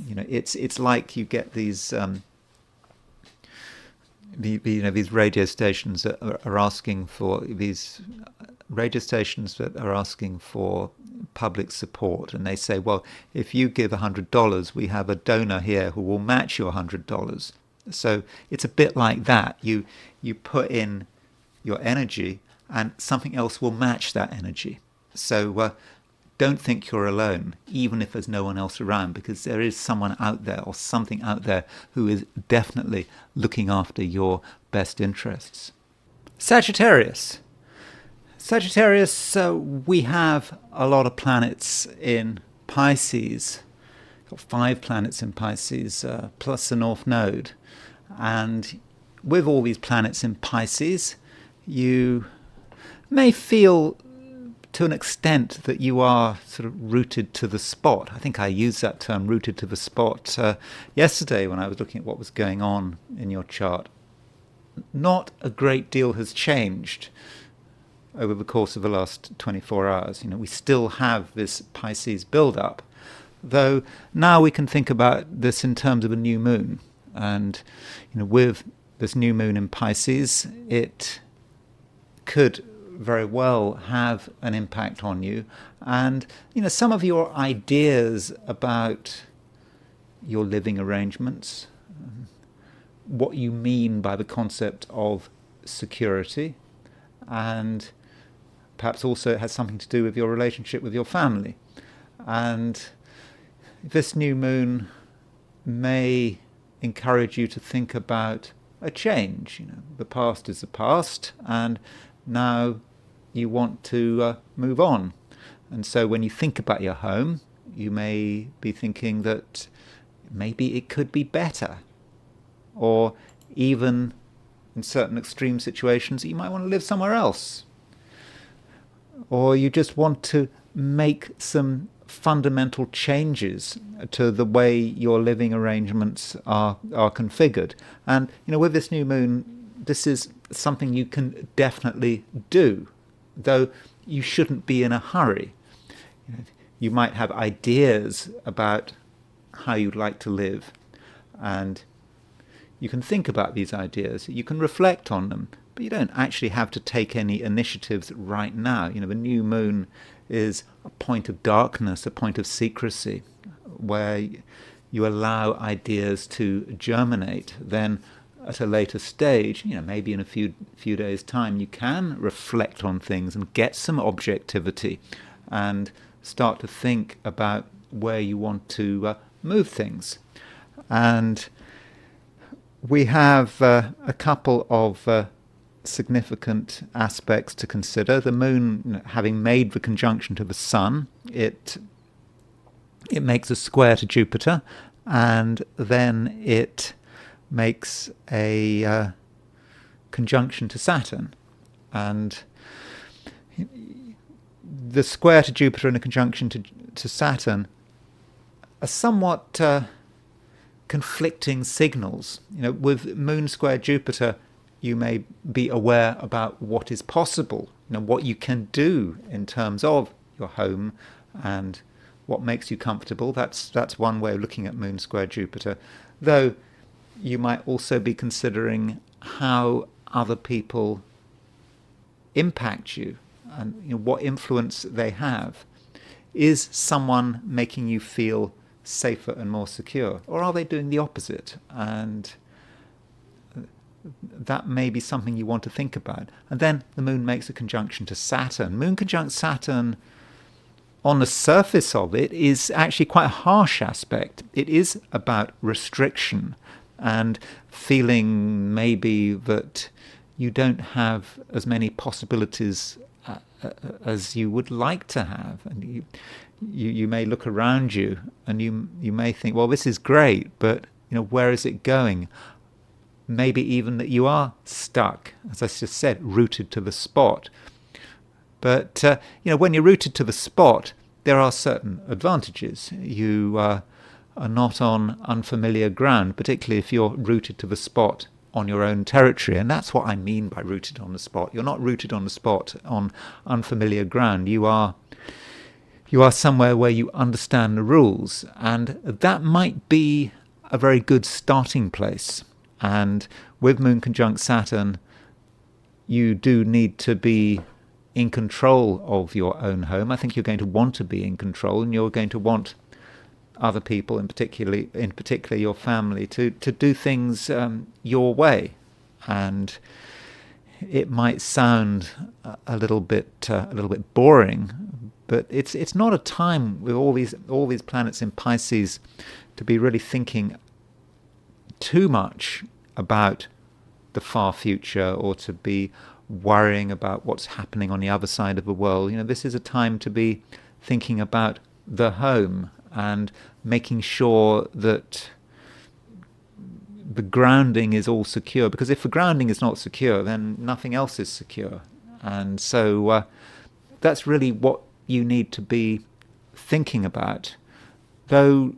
It's like you get these these radio stations that are asking for public support, and they say, well, if you give $100, we have a donor here who will match your $100. So it's a bit like that. You put in your energy, and something else will match that energy. So don't think you're alone, even if there's no one else around, because there is someone out there or something out there who is definitely looking after your best interests. Sagittarius. We have a lot of planets in Pisces. Got 5 planets in Pisces, plus the North Node. And with all these planets in Pisces, you may feel to an extent that you are sort of rooted to the spot. I think I used that term, rooted to the spot, yesterday when I was looking at what was going on in your chart. Not a great deal has changed over the course of the last 24 hours. We still have this Pisces build-up, though now we can think about this in terms of a new moon. And with this new moon in Pisces, it could very well have an impact on you. And some of your ideas about your living arrangements, what you mean by the concept of security, and perhaps also it has something to do with your relationship with your family. And this new moon may encourage you to think about a change. The past is the past, and now you want to move on. And so when you think about your home, you may be thinking that maybe it could be better, or even in certain extreme situations you might want to live somewhere else, or you just want to make some fundamental changes to the way your living arrangements are configured. And with this new moon, this is something you can definitely do, though you shouldn't be in a hurry. You might have ideas about how you'd like to live, and you can think about these ideas, you can reflect on them, but you don't actually have to take any initiatives right now. The new moon is a point of darkness, a point of secrecy, where you allow ideas to germinate. Then at a later stage, maybe in a few days' time, you can reflect on things and get some objectivity and start to think about where you want to move things. And we have a couple of significant aspects to consider. The moon, having made the conjunction to the sun, it makes a square to Jupiter, and then it makes a conjunction to Saturn. And the square to Jupiter and a conjunction to Saturn are somewhat conflicting signals. With moon square Jupiter, you may be aware about what is possible, what you can do in terms of your home and what makes you comfortable. That's one way of looking at Moon square Jupiter. Though you might also be considering how other people impact you and what influence they have. Is someone making you feel safer and more secure, or are they doing the opposite? And that may be something you want to think about. And then the Moon makes a conjunction to Saturn. Moon conjunct Saturn, on the surface of it, is actually quite a harsh aspect. It is about restriction and feeling maybe that you don't have as many possibilities as you would like to have. And you may look around you and you may think, well, this is great, but where is it going? Maybe even that you are stuck, as I just said, rooted to the spot. But when you're rooted to the spot, there are certain advantages. You are not on unfamiliar ground, particularly if you're rooted to the spot on your own territory. And that's what I mean by rooted on the spot. You're not rooted on the spot on unfamiliar ground. You are somewhere where you understand the rules, and that might be a very good starting place. And with Moon conjunct Saturn, you do need to be in control of your own home. I think you're going to want to be in control, and you're going to want other people, in particular your family, to do things your way. And it might sound a little bit boring, but it's not a time with all these planets in Pisces to be really thinking too much about the far future, or to be worrying about what's happening on the other side of the world. This is a time to be thinking about the home and making sure that the grounding is all secure. Because if the grounding is not secure, then nothing else is secure. And so that's really what you need to be thinking about. Though,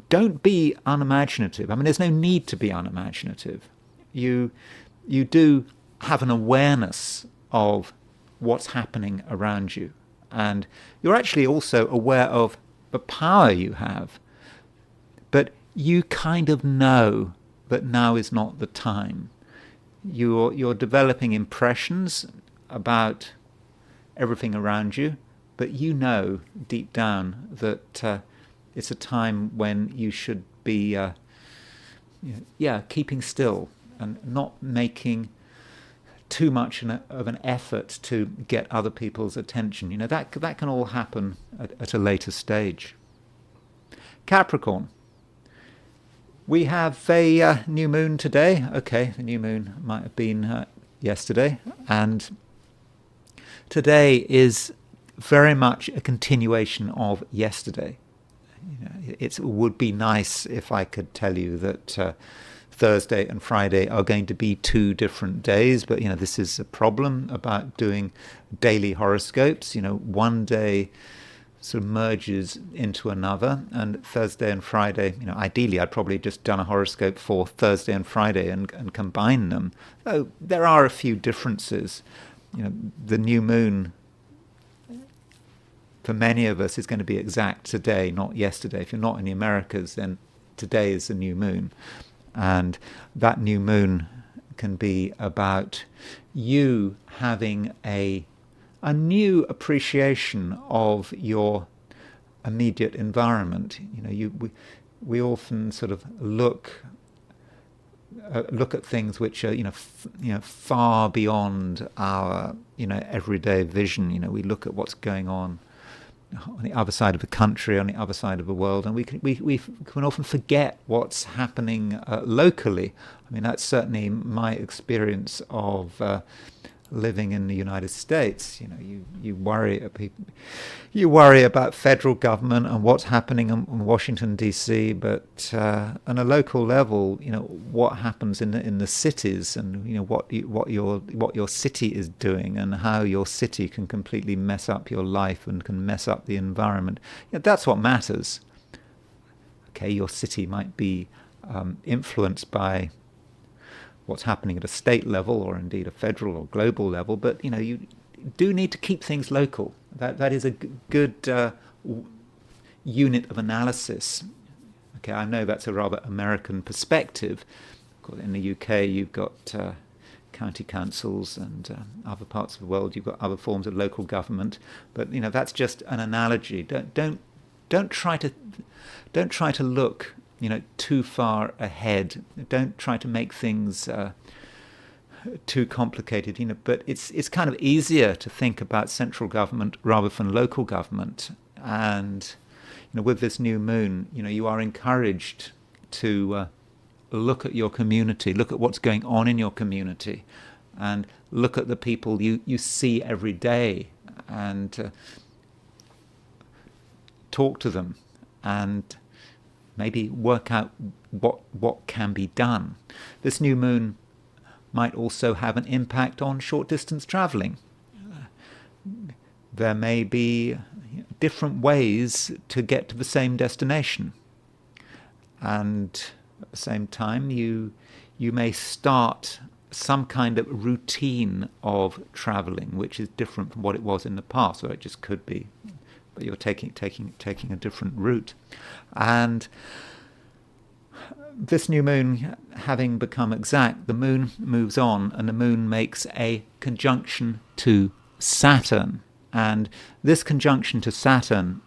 don't be unimaginative. I mean, there's no need to be unimaginative. You do have an awareness of what's happening around you. And you're actually also aware of the power you have. But you kind of know that now is not the time. You're developing impressions about everything around you, but you know deep down that it's a time when you should be keeping still and not making too much of an effort to get other people's attention. That can all happen at a later stage. Capricorn. We have a new moon today. Okay, the new moon might have been yesterday. And today is very much a continuation of yesterday. It would be nice if I could tell you that Thursday and Friday are going to be 2 different days, but this is a problem about doing daily horoscopes. One day sort of merges into another, and Thursday and Friday, ideally I'd probably just done a horoscope for Thursday and Friday and combine them. Though there are a few differences. The new moon, for many of us, is going to be exact today, not yesterday. If you're not in the Americas, then today is the new moon. And that new moon can be about you having a new appreciation of your immediate environment. We often sort of look at things which are far beyond our everyday vision. We look at what's going on the other side of the country, on the other side of the world, and we can often forget what's happening locally. I mean, that's certainly my experience of living in the United States. You worry about federal government and what's happening in Washington D.C., but on a local level, what happens in the cities, and what your city is doing, and how your city can completely mess up your life and can mess up the environment. That's what matters. Okay, your city might be influenced by what's happening at a state level, or indeed a federal or global level, but you do need to keep things local. That is a good unit of analysis. Okay, I know that's a rather American perspective. In the UK, you've got county councils, and other parts of the world, you've got other forms of local government. But that's just an analogy. Don't try to look too far ahead. Don't try to make things too complicated. But it's kind of easier to think about central government rather than local government. And with this new moon, you are encouraged to look at your community, look at what's going on in your community, and look at the people you see every day, and talk to them, and maybe work out what can be done. This new moon might also have an impact on short-distance traveling. There may be different ways to get to the same destination, and at the same time you may start some kind of routine of traveling which is different from what it was in the past, or it just could be, but you're taking a different route. And this new moon having become exact, the moon moves on, and the moon makes a conjunction to Saturn. And this conjunction to Saturn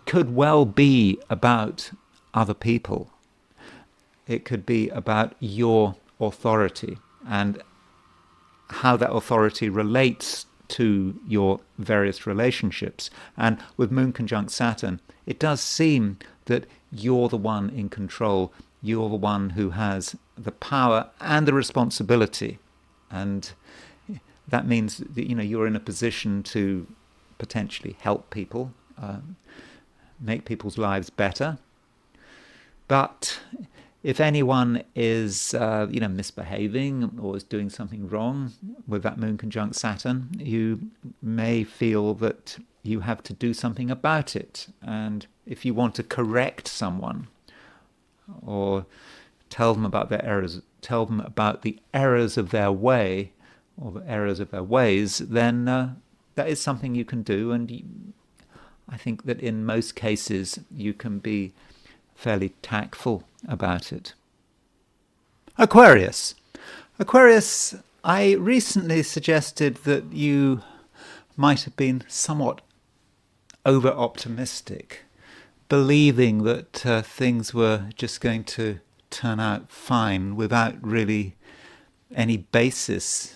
could well be about other people. It could be about your authority and how that authority relates to your various relationships. And with moon conjunct Saturn, it does seem that you're the one in control. You're the one who has the power and the responsibility. And that means that you're in a position to potentially help people, make people's lives better. But if anyone is misbehaving or is doing something wrong with that moon conjunct Saturn, you may feel that you have to do something about it. And if you want to correct someone or tell them about their errors, tell them about the errors of their way or the errors of their ways, then that is something you can do. And I think that in most cases you can be fairly tactful about it. Aquarius, I recently suggested that you might have been somewhat over-optimistic, believing that things were just going to turn out fine without really any basis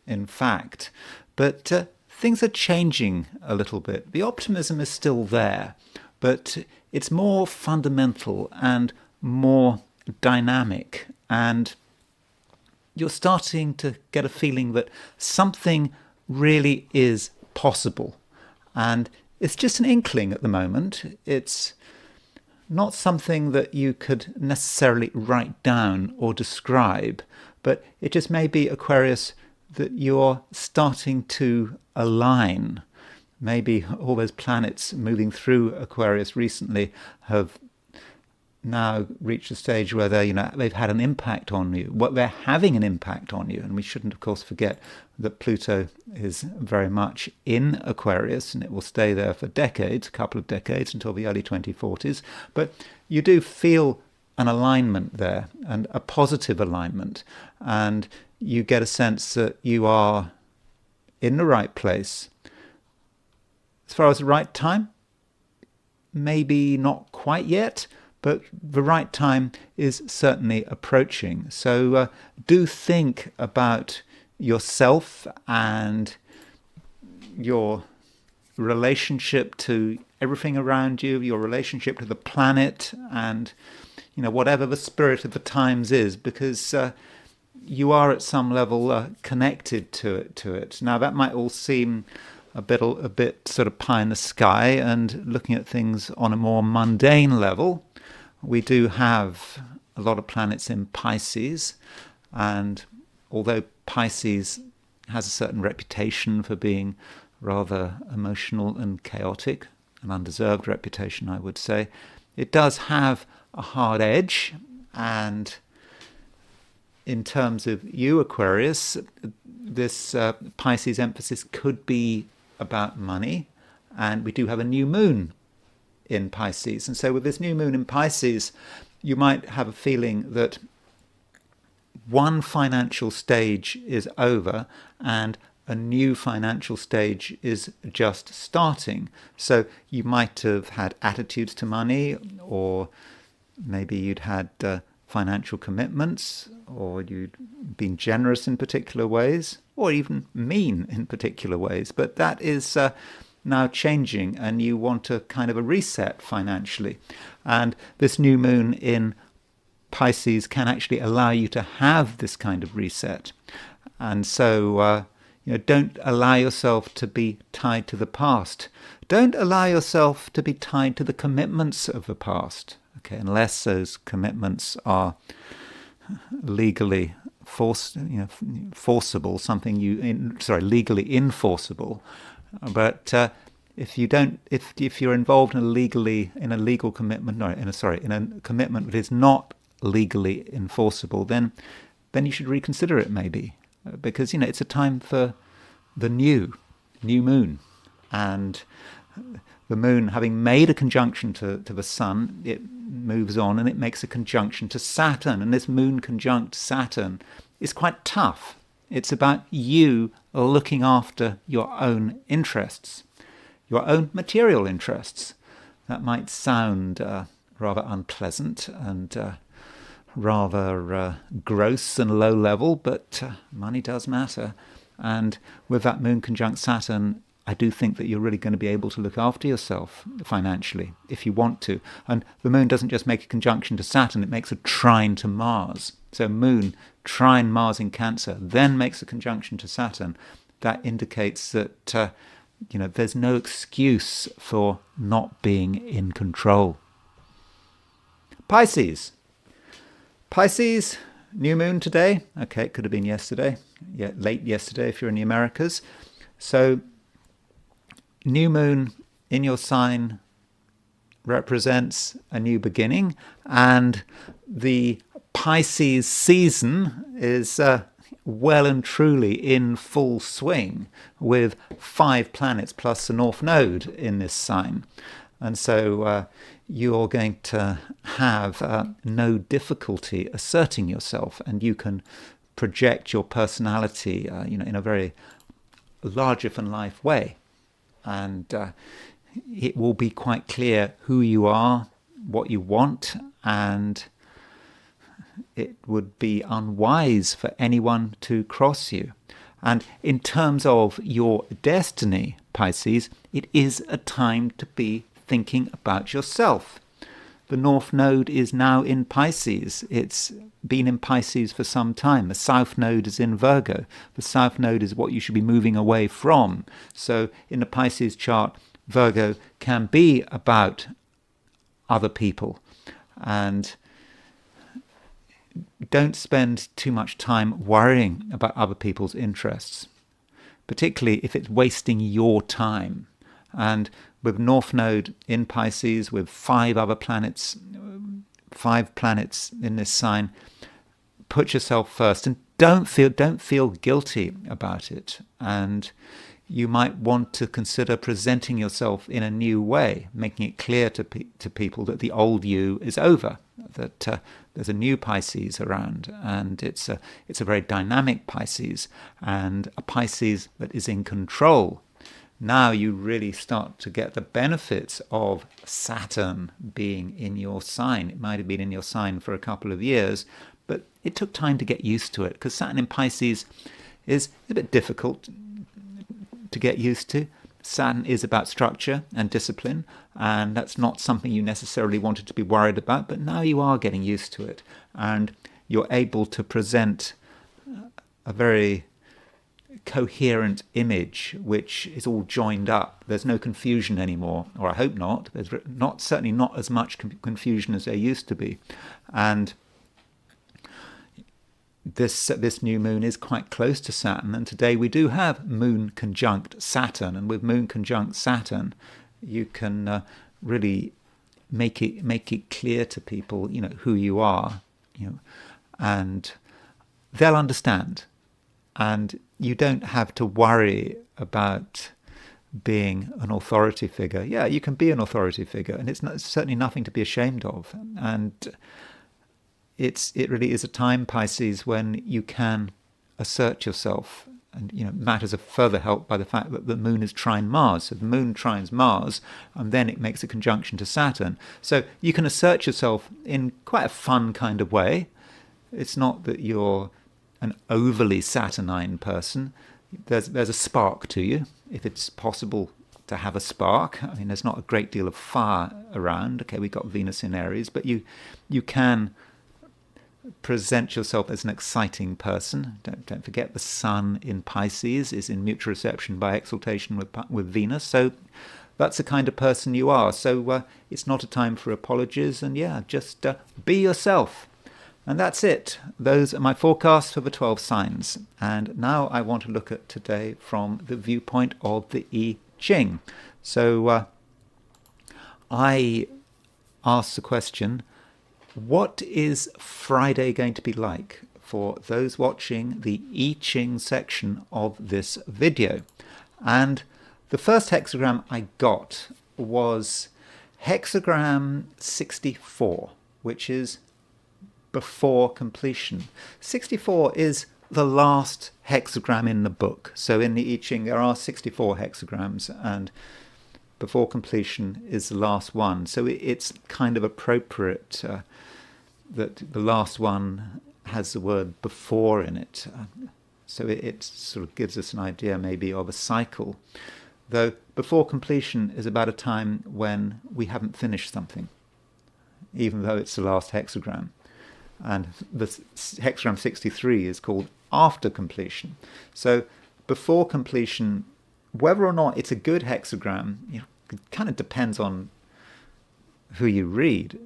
in fact. But things are changing a little bit. The optimism is still there, but it's more fundamental and more dynamic, and you're starting to get a feeling that something really is possible. And it's just an inkling at the moment. It's not something that you could necessarily write down or describe, but it just may be, Aquarius, that you're starting to align. Maybe all those planets moving through Aquarius recently have now reached a stage where they've had an impact on you. They're having an impact on you. And we shouldn't, of course, forget that Pluto is very much in Aquarius, and it will stay there for decades, a couple of decades, until the early 2040s. But you do feel an alignment there, and a positive alignment. And you get a sense that you are in the right place. As far as the right time, maybe not quite yet, but the right time is certainly approaching. So do think about yourself and your relationship to everything around you, your relationship to the planet, and whatever the spirit of the times is, because you are at some level connected to it. Now that might all seem a bit sort of pie in the sky and looking at things on a more mundane level. We do have a lot of planets in Pisces, and although Pisces has a certain reputation for being rather emotional and chaotic, an undeserved reputation, I would say, it does have a hard edge. And in terms of you, Aquarius, this Pisces emphasis could be about money, and we do have a new moon in Pisces. And so with this new moon in Pisces, you might have a feeling that one financial stage is over and a new financial stage is just starting. So you might have had attitudes to money, or maybe you'd had financial commitments, or you'd been generous in particular ways, or even mean in particular ways. But that is now changing, and you want a kind of a reset financially. And this new moon in Pisces can actually allow you to have this kind of reset. And so don't allow yourself to be tied to the past. Don't allow yourself to be tied to the commitments of the past. Okay, unless those commitments are legally forcible, legally enforceable. But if you're involved in a legal commitment, in a commitment that is not legally enforceable, then you should reconsider it maybe, because it's a time for the new moon, and the moon, having made a conjunction to the sun, it moves on and it makes a conjunction to Saturn, and this moon conjunct Saturn is quite tough. It's about you looking after your own interests, your own material interests. That might sound rather unpleasant and rather gross and low level, but money does matter. And with that moon conjunct Saturn, I do think that you're really going to be able to look after yourself financially if you want to. And the moon doesn't just make a conjunction to Saturn, it makes a trine to Mars. So moon, trine Mars in Cancer, then makes a conjunction to Saturn. That indicates that there's no excuse for not being in control. Pisces, new moon today. Okay, it could have been yesterday. Yeah, late yesterday if you're in the Americas. So new moon in your sign represents a new beginning, and the Pisces season is well and truly in full swing, with 5 planets plus the North Node in this sign. And so you're going to have no difficulty asserting yourself, and you can project your personality in a very larger-than-life way. And it will be quite clear who you are, what you want, and it would be unwise for anyone to cross you. And in terms of your destiny, Pisces, it is a time to be thinking about yourself. The North Node is now in Pisces. It's been in Pisces for some time. The South Node is in Virgo. The South Node is what you should be moving away from. So in the Pisces chart, Virgo can be about other people. And don't spend too much time worrying about other people's interests, particularly if it's wasting your time. And with North Node in Pisces, with 5 planets in this sign, put yourself first and don't feel guilty about it. And you might want to consider presenting yourself in a new way, making it clear to people that the old you is over, that there's a new Pisces around, and it's a very dynamic Pisces, and a Pisces that is in control. Now you really start to get the benefits of Saturn being in your sign. It might have been in your sign for a couple of years, but it took time to get used to it, because Saturn in Pisces is a bit difficult to get used to. Saturn is about structure and discipline, and that's not something you necessarily wanted to be worried about, but now you are getting used to it, and you're able to present a very coherent image which is all joined up. There's no confusion anymore, or I hope not. There's certainly not as much confusion as there used to be. And this new moon is quite close to Saturn, and today we do have moon conjunct Saturn, and with moon conjunct Saturn you can really make it clear to people who you are, and they'll understand. And you don't have to worry about being an authority figure. Yeah, you can be an authority figure, and it's certainly nothing to be ashamed of. And it really is a time, Pisces, when you can assert yourself. And matters are further helped by the fact that the moon is trine Mars. So the moon trines Mars, and then it makes a conjunction to Saturn. So you can assert yourself in quite a fun kind of way. It's not that you're an overly Saturnine person. There's a spark to you, if it's possible to have a spark. I mean, there's not a great deal of fire around. Okay, we've got Venus in Aries, but you can present yourself as an exciting person. Don't forget the Sun in Pisces is in mutual reception by exaltation with Venus. So that's the kind of person you are. So it's not a time for apologies. And just be yourself. And that's it. Those are my forecasts for the 12 signs. And now I want to look at today from the viewpoint of the I Ching. So I asked the question, what is Friday going to be like for those watching the I Ching section of this video? And the first hexagram I got was hexagram 64, which is before completion. 64 is the last hexagram in the book. So in the I Ching there are 64 hexagrams, and before completion is the last one. So it's kind of appropriate that the last one has the word before in it. So it sort of gives us an idea maybe of a cycle. Though before completion is about a time when we haven't finished something, even though it's the last hexagram. And the hexagram 63 is called after completion. So before completion, whether or not it's a good hexagram, it kind of depends on who you read.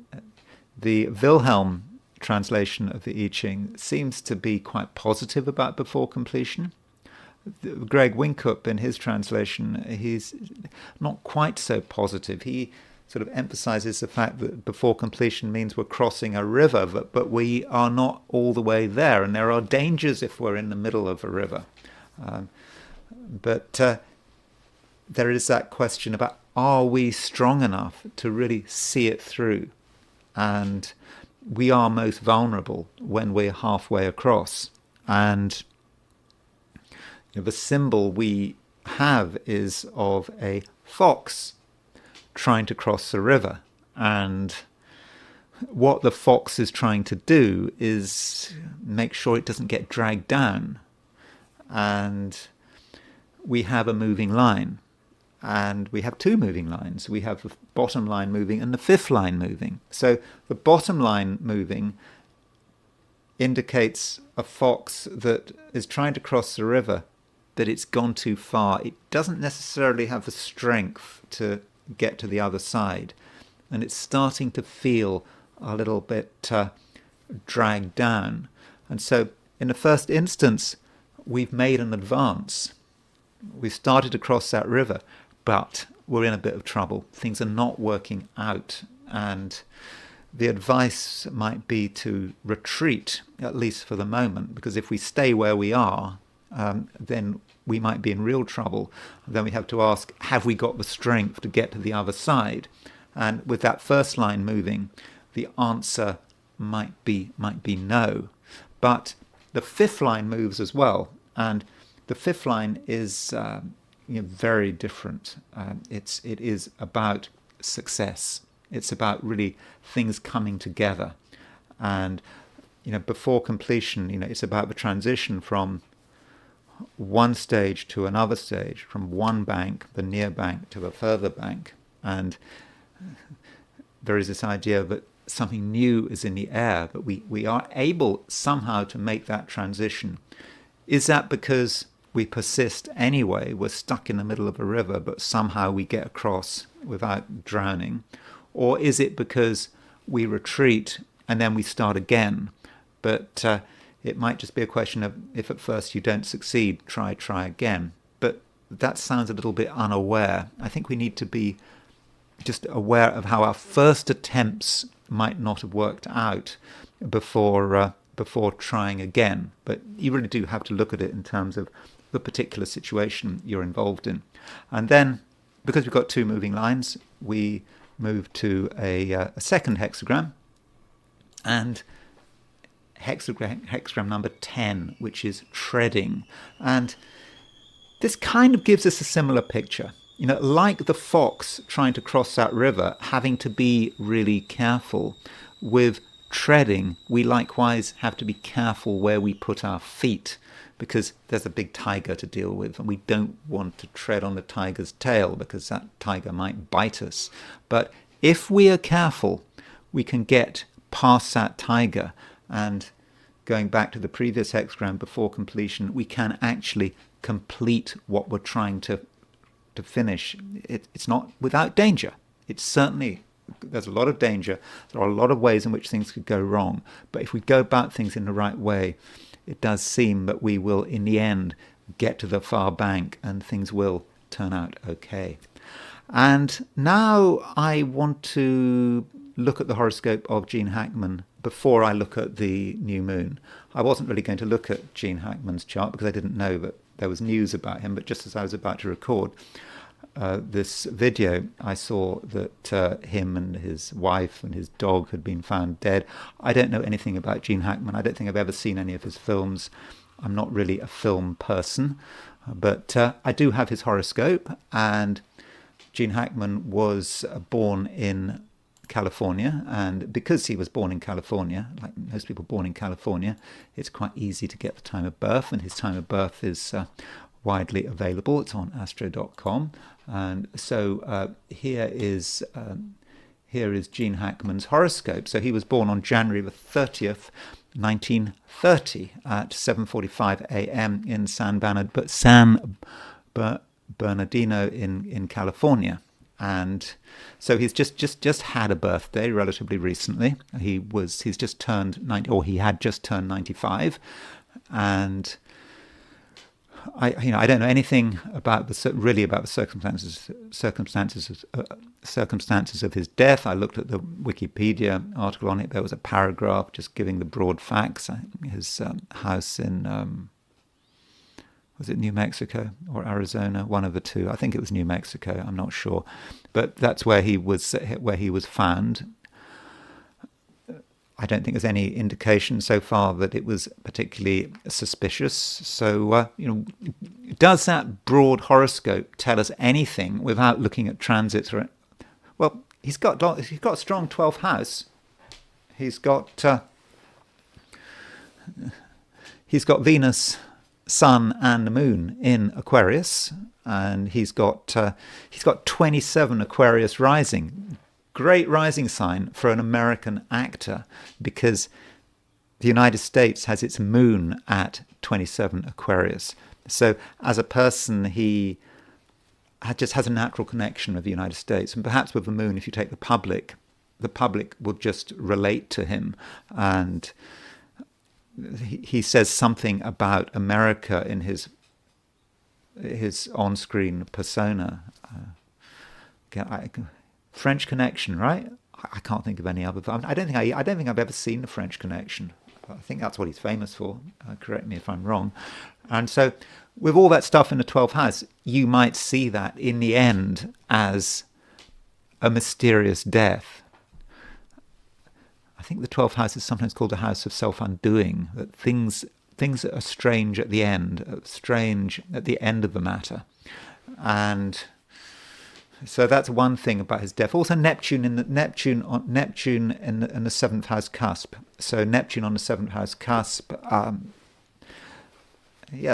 The Wilhelm translation of the I Ching seems to be quite positive about before completion. Greg Winkup, in his translation, he's not quite so positive. He sort of emphasizes the fact that before completion means we're crossing a river, but we are not all the way there, and there are dangers if we're in the middle of a river. But there is that question about, are we strong enough to really see it through? And we are most vulnerable when we're halfway across. And the symbol we have is of a fox trying to cross the river. And what the fox is trying to do is make sure it doesn't get dragged down. And we have a moving line. And we have two moving lines. We have the bottom line moving and the fifth line moving. So the bottom line moving indicates a fox that is trying to cross the river, that it's gone too far. It doesn't necessarily have the strength to get to the other side. And it's starting to feel a little bit dragged down. And so in the first instance, we've made an advance. We've started to cross that river, but we're in a bit of trouble. Things are not working out. And the advice might be to retreat, at least for the moment, because if we stay where we are, then we might be in real trouble. Then we have to ask, have we got the strength to get to the other side? And with that first line moving, the answer might be no. But the fifth line moves as well. And the fifth line is very different. It is about success. It's about really things coming together. And before completion, it's about the transition from one stage to another stage, from one bank, the near bank, to the further bank. And there is this idea that something new is in the air, but we are able somehow to make that transition. Is that because we persist anyway? We're stuck in the middle of a river, but somehow we get across without drowning? Or is it because we retreat and then we start again? But it might just be a question of, if at first you don't succeed, try again. But that sounds a little bit unaware. I think we need to be just aware of how our first attempts might not have worked out before trying again. But you really do have to look at it in terms of the particular situation you're involved in. And then, because we've got two moving lines, we move to a second hexagram, and hexagram number 10, which is treading. And this kind of gives us a similar picture. Like the fox trying to cross that river, having to be really careful. With treading, we likewise have to be careful where we put our feet, because there's a big tiger to deal with, and we don't want to tread on the tiger's tail because that tiger might bite us. But if we are careful, we can get past that tiger, and going back to the previous hexagram, before completion, we can actually complete what we're trying to finish. It's not without danger. It's certainly, there's a lot of danger. There are a lot of ways in which things could go wrong. But if we go about things in the right way, it does seem that we will, in the end, get to the far bank and things will turn out okay. And now I want to look at the horoscope of Gene Hackman before I look at the new moon. I wasn't really going to look at Gene Hackman's chart because I didn't know that there was news about him, but just as I was about to record this video, I saw that him and his wife and his dog had been found dead. I don't know anything about Gene Hackman. I don't think I've ever seen any of his films. I'm not really a film person, but I do have his horoscope, and Gene Hackman was born in California, and because he was born in California, like most people born in California, it's quite easy to get the time of birth, and his time of birth is widely available. It's on astro.com, and so here is Gene Hackman's horoscope. So he was born on January the 30th, 1930 at 7:45 a.m. in San Bernardino in California. And so he's just had a birthday relatively recently. He's just turned 90, or he had just turned 95, and I don't know anything about the circumstances of his death. I looked at the Wikipedia article on it. There was a paragraph just giving the broad facts. His house in was it New Mexico or Arizona? One of the two. I think it was New Mexico. I'm not sure, but that's where he was found. I don't think there's any indication so far that it was particularly suspicious. So, does that broad horoscope tell us anything without looking at transits? Well, he's got a strong 12th house. He's got Venus, Sun, and the Moon in Aquarius, and he's got 27 Aquarius rising. Great rising sign for an American actor, because the United States has its moon at 27 Aquarius. So as a person, he just has a natural connection with the United States. And perhaps with the moon, if you take the public will just relate to him. And he says something about America in his on-screen persona. French Connection, right? I can't think of any other. I don't think I've ever seen the French Connection. I think that's what he's famous for. Correct me if I'm wrong. And so, with all that stuff in the 12th house, you might see that in the end as a mysterious death. I think the 12th house is sometimes called a house of self-undoing. That things that are strange at the end, strange at the end of the matter, and so that's one thing about his death. Also, Neptune in the 7th house cusp. So Neptune on the 7th house cusp.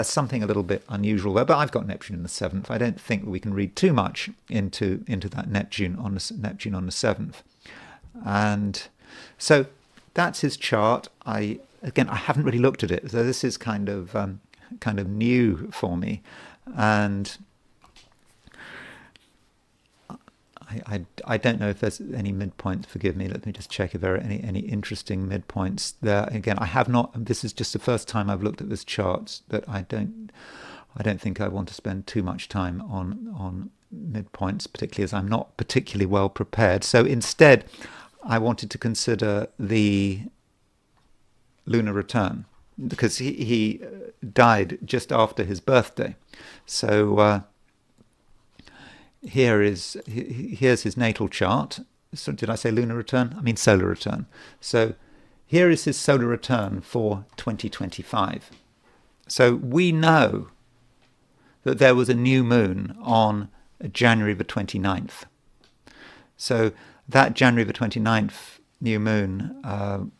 Something a little bit unusual there. But I've got Neptune in the 7th. I don't think we can read too much into that Neptune on the 7th. And so that's his chart. I haven't really looked at it, so this is kind of new for me, and I don't know if there's any midpoints. Forgive me. Let me just check if there are any interesting midpoints there. Again, I have not. This is just the first time I've looked at this chart. That I don't think I want to spend too much time on midpoints, particularly as I'm not particularly well prepared. So instead, I wanted to consider the lunar return. because he died just after his birthday. So here's his natal chart. So did I say lunar return? I mean solar return. So here is his solar return for 2025. So we know that there was a new moon on January the 29th. So that January the 29th new moon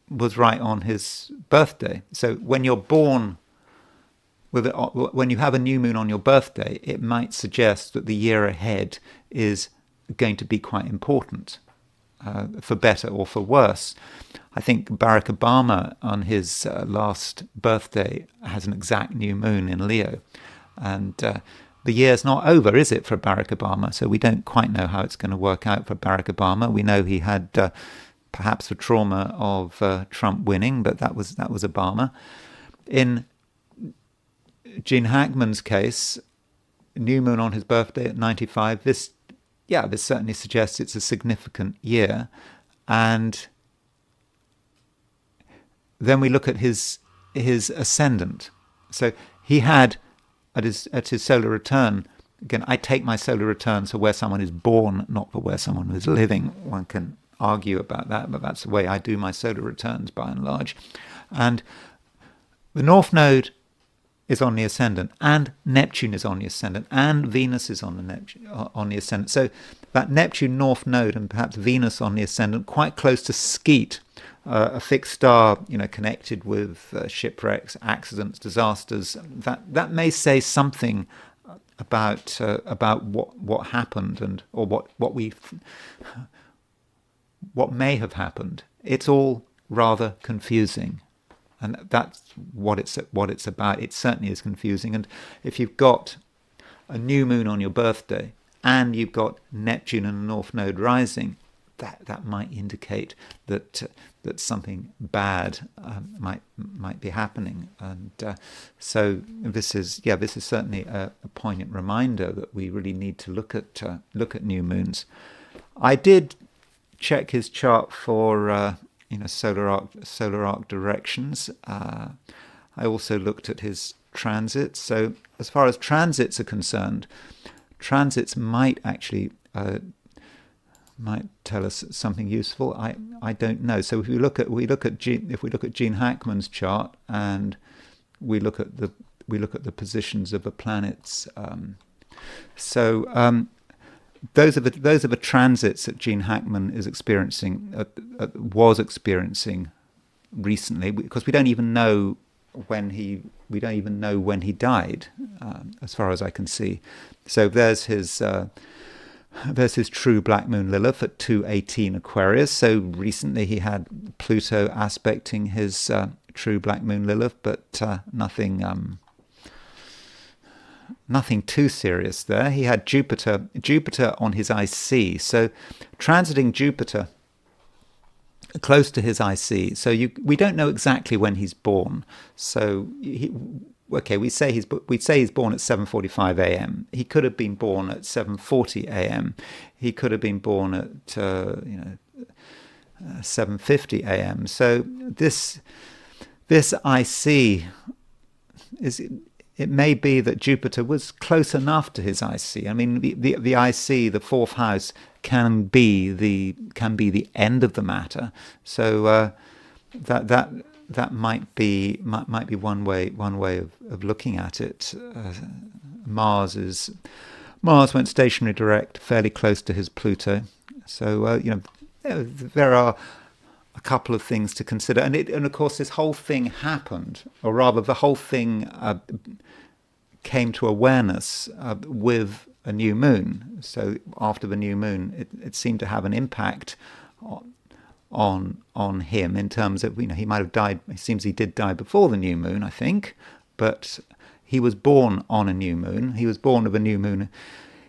was right on his birthday. So when you're born when you have a new moon on your birthday, it might suggest that the year ahead is going to be quite important, for better or for worse. I think Barack Obama on his last birthday has an exact new moon in Leo. And the year's not over, is it, for Barack Obama? So we don't quite know how it's going to work out for Barack Obama. We know he had perhaps the trauma of Trump winning, but that was Obama. In Gene Hackman's case, new moon on his birthday at 95, this certainly suggests it's a significant year. And then we look at his ascendant. So he had at his solar return. Again, I take my solar returns for where someone is born, not for where someone is living. One can argue about that, but that's the way I do my solar returns by and large. And the North Node is on the ascendant, and Neptune is on the ascendant, and Venus is on the ascendant. So that Neptune North Node and perhaps Venus on the ascendant, quite close to Skeet, a fixed star, connected with shipwrecks, accidents, disasters. That may say something about what happened or what may have happened. It's all rather confusing. And that's what it's about. It certainly is confusing. And if you've got a new moon on your birthday and you've got Neptune and the North Node rising, that might indicate that something bad might be happening. And so this is certainly a poignant reminder that we really need to look at new moons. I did check his chart for solar arc directions. I also looked at his transits. So as far as transits are concerned, transits might actually might tell us something useful. I don't know. So if we look at Gene Hackman's chart and we look at the positions of the planets. Those are the transits that Gene Hackman is was experiencing recently, because we don't even know when he died, as far as I can see. So there's his true black moon Lilith at 218 Aquarius. So recently he had Pluto aspecting his true black moon Lilith, but nothing too serious there. He had Jupiter on his IC. So transiting Jupiter close to his IC. So we don't know exactly when he's born. So we say he's born at 7:45 a.m. He could have been born at 7:40 a.m. He could have been born at 7:50 a.m. So this IC is. It may be that Jupiter was close enough to his IC. I mean, the IC, the fourth house, can be the end of the matter. So that might be one way of looking at it. Mars went stationary direct, fairly close to his Pluto. So there are a couple of things to consider, and of course this whole thing happened, or rather the whole thing came to awareness with a new moon. So after the new moon, it seemed to have an impact on him in terms of, he might have died. It seems he did die before the new moon, I think, but he was born on a new moon. He was born with a new moon.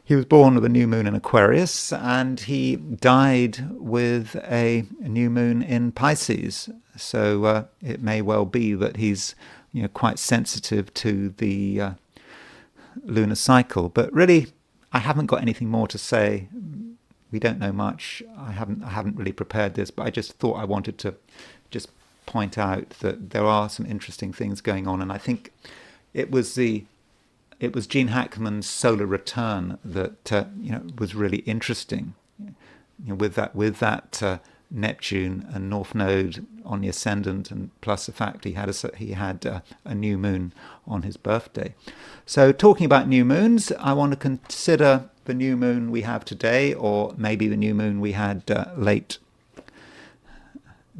He was born with a new moon in Aquarius, and he died with a new moon in Pisces. So it may well be that he's quite sensitive to the lunar cycle. But really, I haven't got anything more to say. We don't know much. I haven't really prepared this, but I just thought I wanted to just point out that there are some interesting things going on, and I think it was Gene Hackman's solar return that was really interesting. With that Neptune and North Node on the ascendant, and plus the fact he had a new moon on his birthday. So talking about new moons, I want to consider the new moon we have today, or maybe the new moon we had late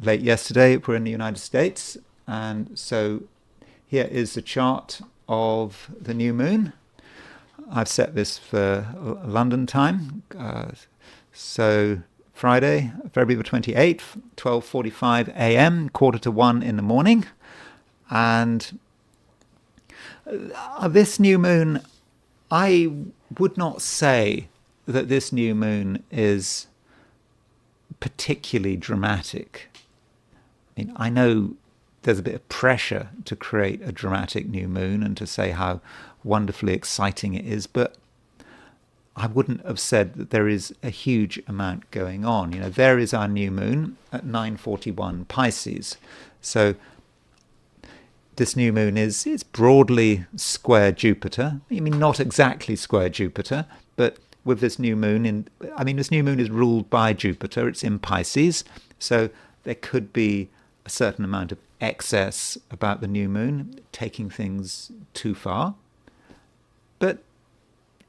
yesterday if we're in the United States. And so here is the chart of the new moon. I've set this for London time. So Friday, February the 28th, 12:45 a.m., 1:45 in the morning. And this new moon, I would not say that this new moon is particularly dramatic. I mean, I know there's a bit of pressure to create a dramatic new moon and to say how wonderfully exciting it is, but I wouldn't have said that there is a huge amount going on. There is our new moon at 9:41 Pisces. So this new moon is broadly square Jupiter. I mean, not exactly square Jupiter, but with this new moon this new moon is ruled by Jupiter. It's in Pisces, so there could be a certain amount of excess about the new moon, taking things too far. But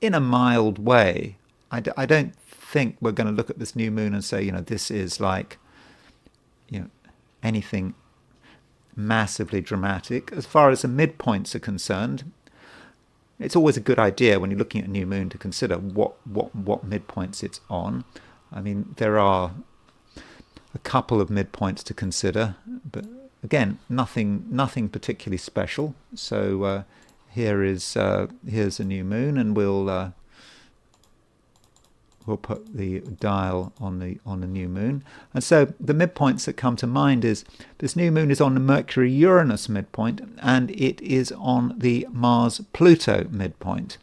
in a mild way, I don't think we're going to look at this new moon and say, this is like, anything massively dramatic. As far as the midpoints are concerned, it's always a good idea when you're looking at a new moon to consider what midpoints it's on. I mean, there are a couple of midpoints to consider, but again, nothing particularly special. So here's a new moon, and we'll put the dial on the new moon. And so the midpoints that come to mind is this new moon is on the Mercury-Uranus midpoint, and it is on the Mars-Pluto midpoint.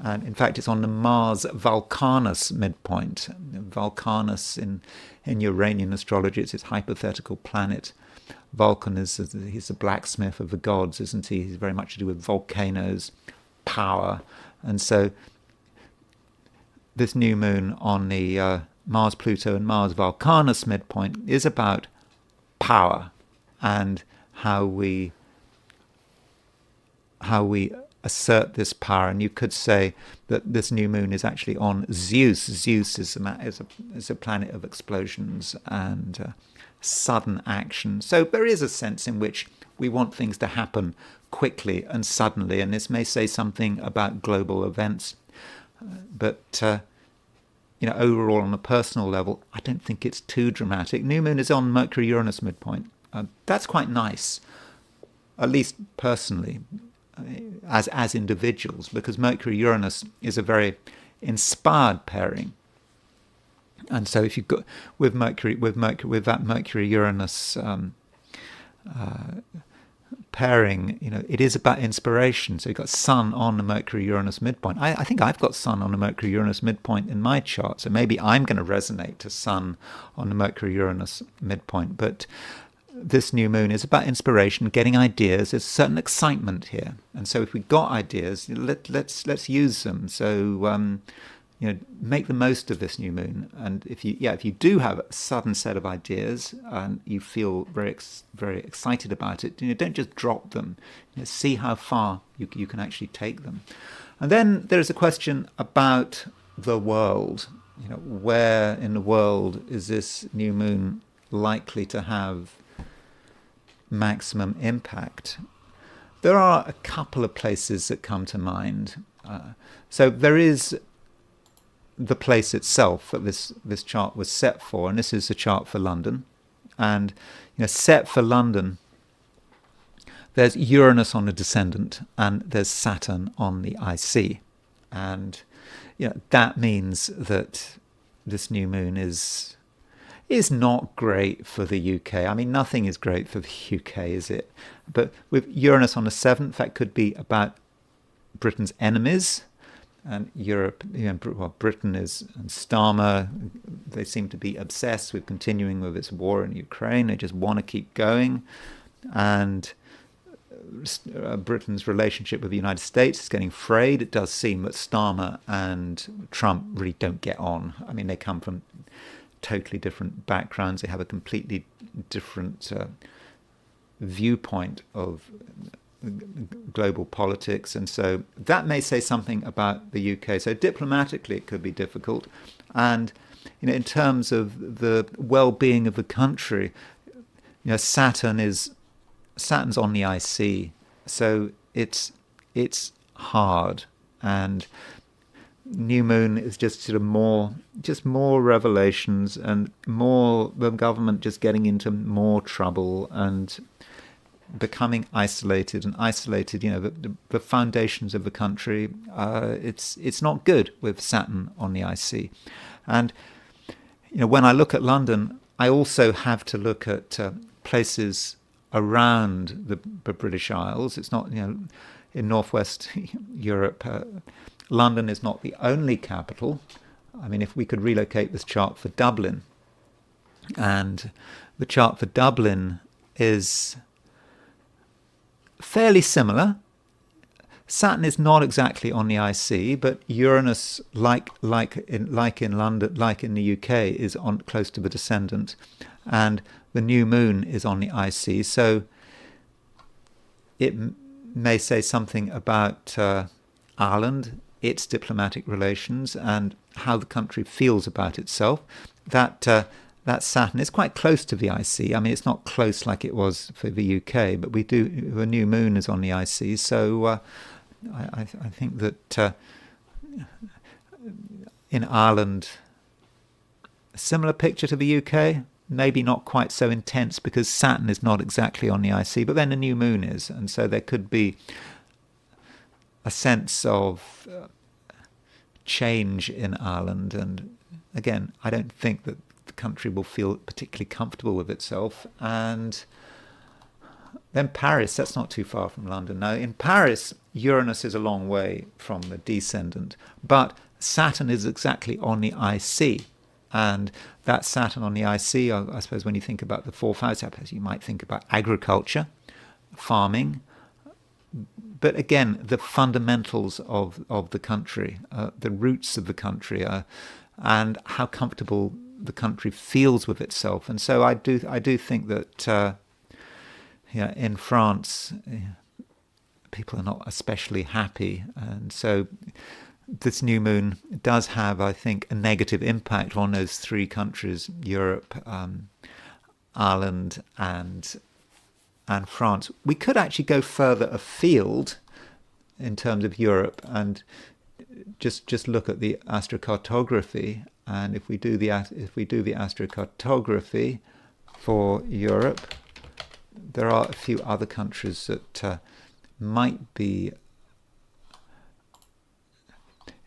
And in fact, it's on the Mars-Vulcanus midpoint. Vulcanus in Uranian astrology, it's its hypothetical planet. Vulcan he's the blacksmith of the gods, isn't he? He's very much to do with volcanoes, power. And so this new moon on the Mars-Pluto and Mars-Vulcanus midpoint is about power and how we assert this power. And you could say that this new moon is actually on Zeus. Zeus is a planet of explosions and sudden action. So there is a sense in which we want things to happen quickly and suddenly, and this may say something about global events. But overall, on a personal level, I don't think it's too dramatic. New moon is on Mercury-Uranus midpoint. That's quite nice, at least personally, as individuals, because Mercury-Uranus is a very inspired pairing. And so, if you've got with that Mercury-Uranus pairing, it is about inspiration. So you've got Sun on the Mercury-Uranus midpoint. I think I've got Sun on the Mercury-Uranus midpoint in my chart, so maybe I'm going to resonate to Sun on the Mercury-Uranus midpoint. But this new moon is about inspiration, getting ideas. There's a certain excitement here, and so if we've got ideas, let's use them. So make the most of this new moon. And if you do have a sudden set of ideas and you feel very excited about it, don't just drop them. See how far you can actually take them. And then there's a question about the world. Where in the world is this new moon likely to have maximum impact? There are a couple of places that come to mind. So there is the place itself that this chart was set for, and this is the chart for London. And set for London, there's Uranus on the descendant, and there's Saturn on the IC, and that means that this new moon is not great for the UK. I mean, nothing is great for the UK, is it? But with Uranus on the 7th, that could be about Britain's enemies. And Europe, Britain is, and Starmer, they seem to be obsessed with continuing with this war in Ukraine. They just want to keep going. And Britain's relationship with the United States is getting frayed. It does seem that Starmer and Trump really don't get on. I mean, they come from totally different backgrounds. They have a completely different viewpoint of global politics, and so that may say something about the UK. So diplomatically it could be difficult, and in terms of the well-being of the country, Saturn's on the IC, so it's hard, and new moon is just sort of more revelations and more the government just getting into more trouble and becoming isolated. The foundations of the country, it's not good with Saturn on the IC. And when I look at London, I also have to look at places around the British Isles. It's not, in northwest Europe, London is not the only capital. I mean, if we could relocate this chart for Dublin, and the chart for Dublin is fairly similar. Saturn is not exactly on the IC, but Uranus, like in London, like in the UK, is on close to the descendant, and the new moon is on the IC. So it may say something about Ireland, its diplomatic relations, and how the country feels about itself. That Saturn is quite close to the IC. I mean, it's not close like it was for the UK, but the new moon is on the IC. So I think that in Ireland, a similar picture to the UK, maybe not quite so intense because Saturn is not exactly on the IC, but then the new moon is. And so there could be a sense of change in Ireland. And again, I don't think that the country will feel particularly comfortable with itself. And then Paris, that's not too far from London. Now, in Paris, Uranus is a long way from the descendant, but Saturn is exactly on the IC. And that Saturn on the IC, I suppose when you think about the fourth house, you might think about agriculture, farming, but again, the fundamentals of the country, the roots of the country, and how comfortable the country feels with itself. And so I do think that in France, people are not especially happy, and so this new moon does have, I think, a negative impact on those three countries: Europe, Ireland, and France. We could actually go further afield in terms of Europe and just look at the astrocartography. And if we do the astrocartography for Europe, there are a few other countries that might be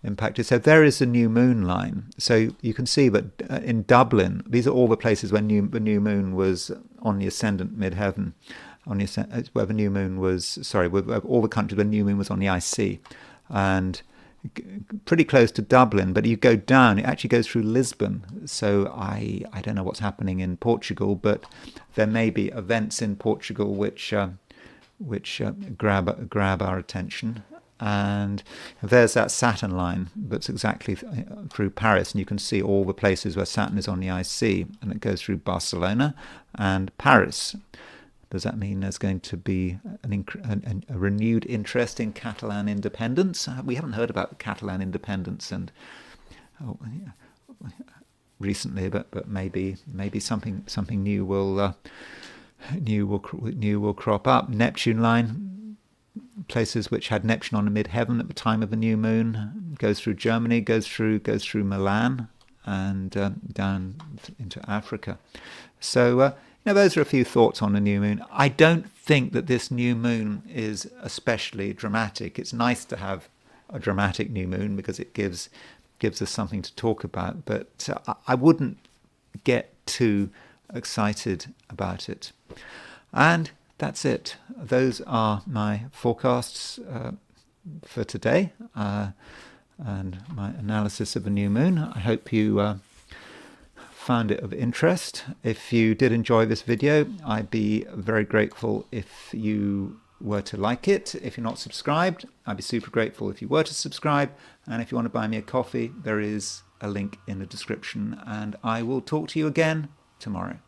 impacted. So there is a new moon line. So you can see that in Dublin, these are all the places where the new moon was on the ascendant midheaven, where the new moon was, where all the countries where the new moon was on the IC, and pretty close to Dublin. But you go down, it actually goes through Lisbon. So I don't know what's happening in Portugal, but there may be events in Portugal which grab our attention. And there's that Saturn line that's exactly through Paris, and you can see all the places where Saturn is on the IC, and it goes through Barcelona and Paris. Does that mean there's going to be a renewed interest in Catalan independence? We haven't heard about Catalan independence recently, but maybe something new will crop up. Neptune line. Places which had Neptune on the midheaven at the time of the new moon, goes through Germany, goes through Milan, and down into Africa. So those are a few thoughts on the new moon. I don't think that this new moon is especially dramatic. It's nice to have a dramatic new moon because it gives us something to talk about, but I wouldn't get too excited about it. And that's it. Those are my forecasts for today and my analysis of the new moon. I hope you found it of interest. If you did enjoy this video, I'd be very grateful if you were to like it. If you're not subscribed, I'd be super grateful if you were to subscribe. And if you want to buy me a coffee, there is a link in the description. And I will talk to you again tomorrow.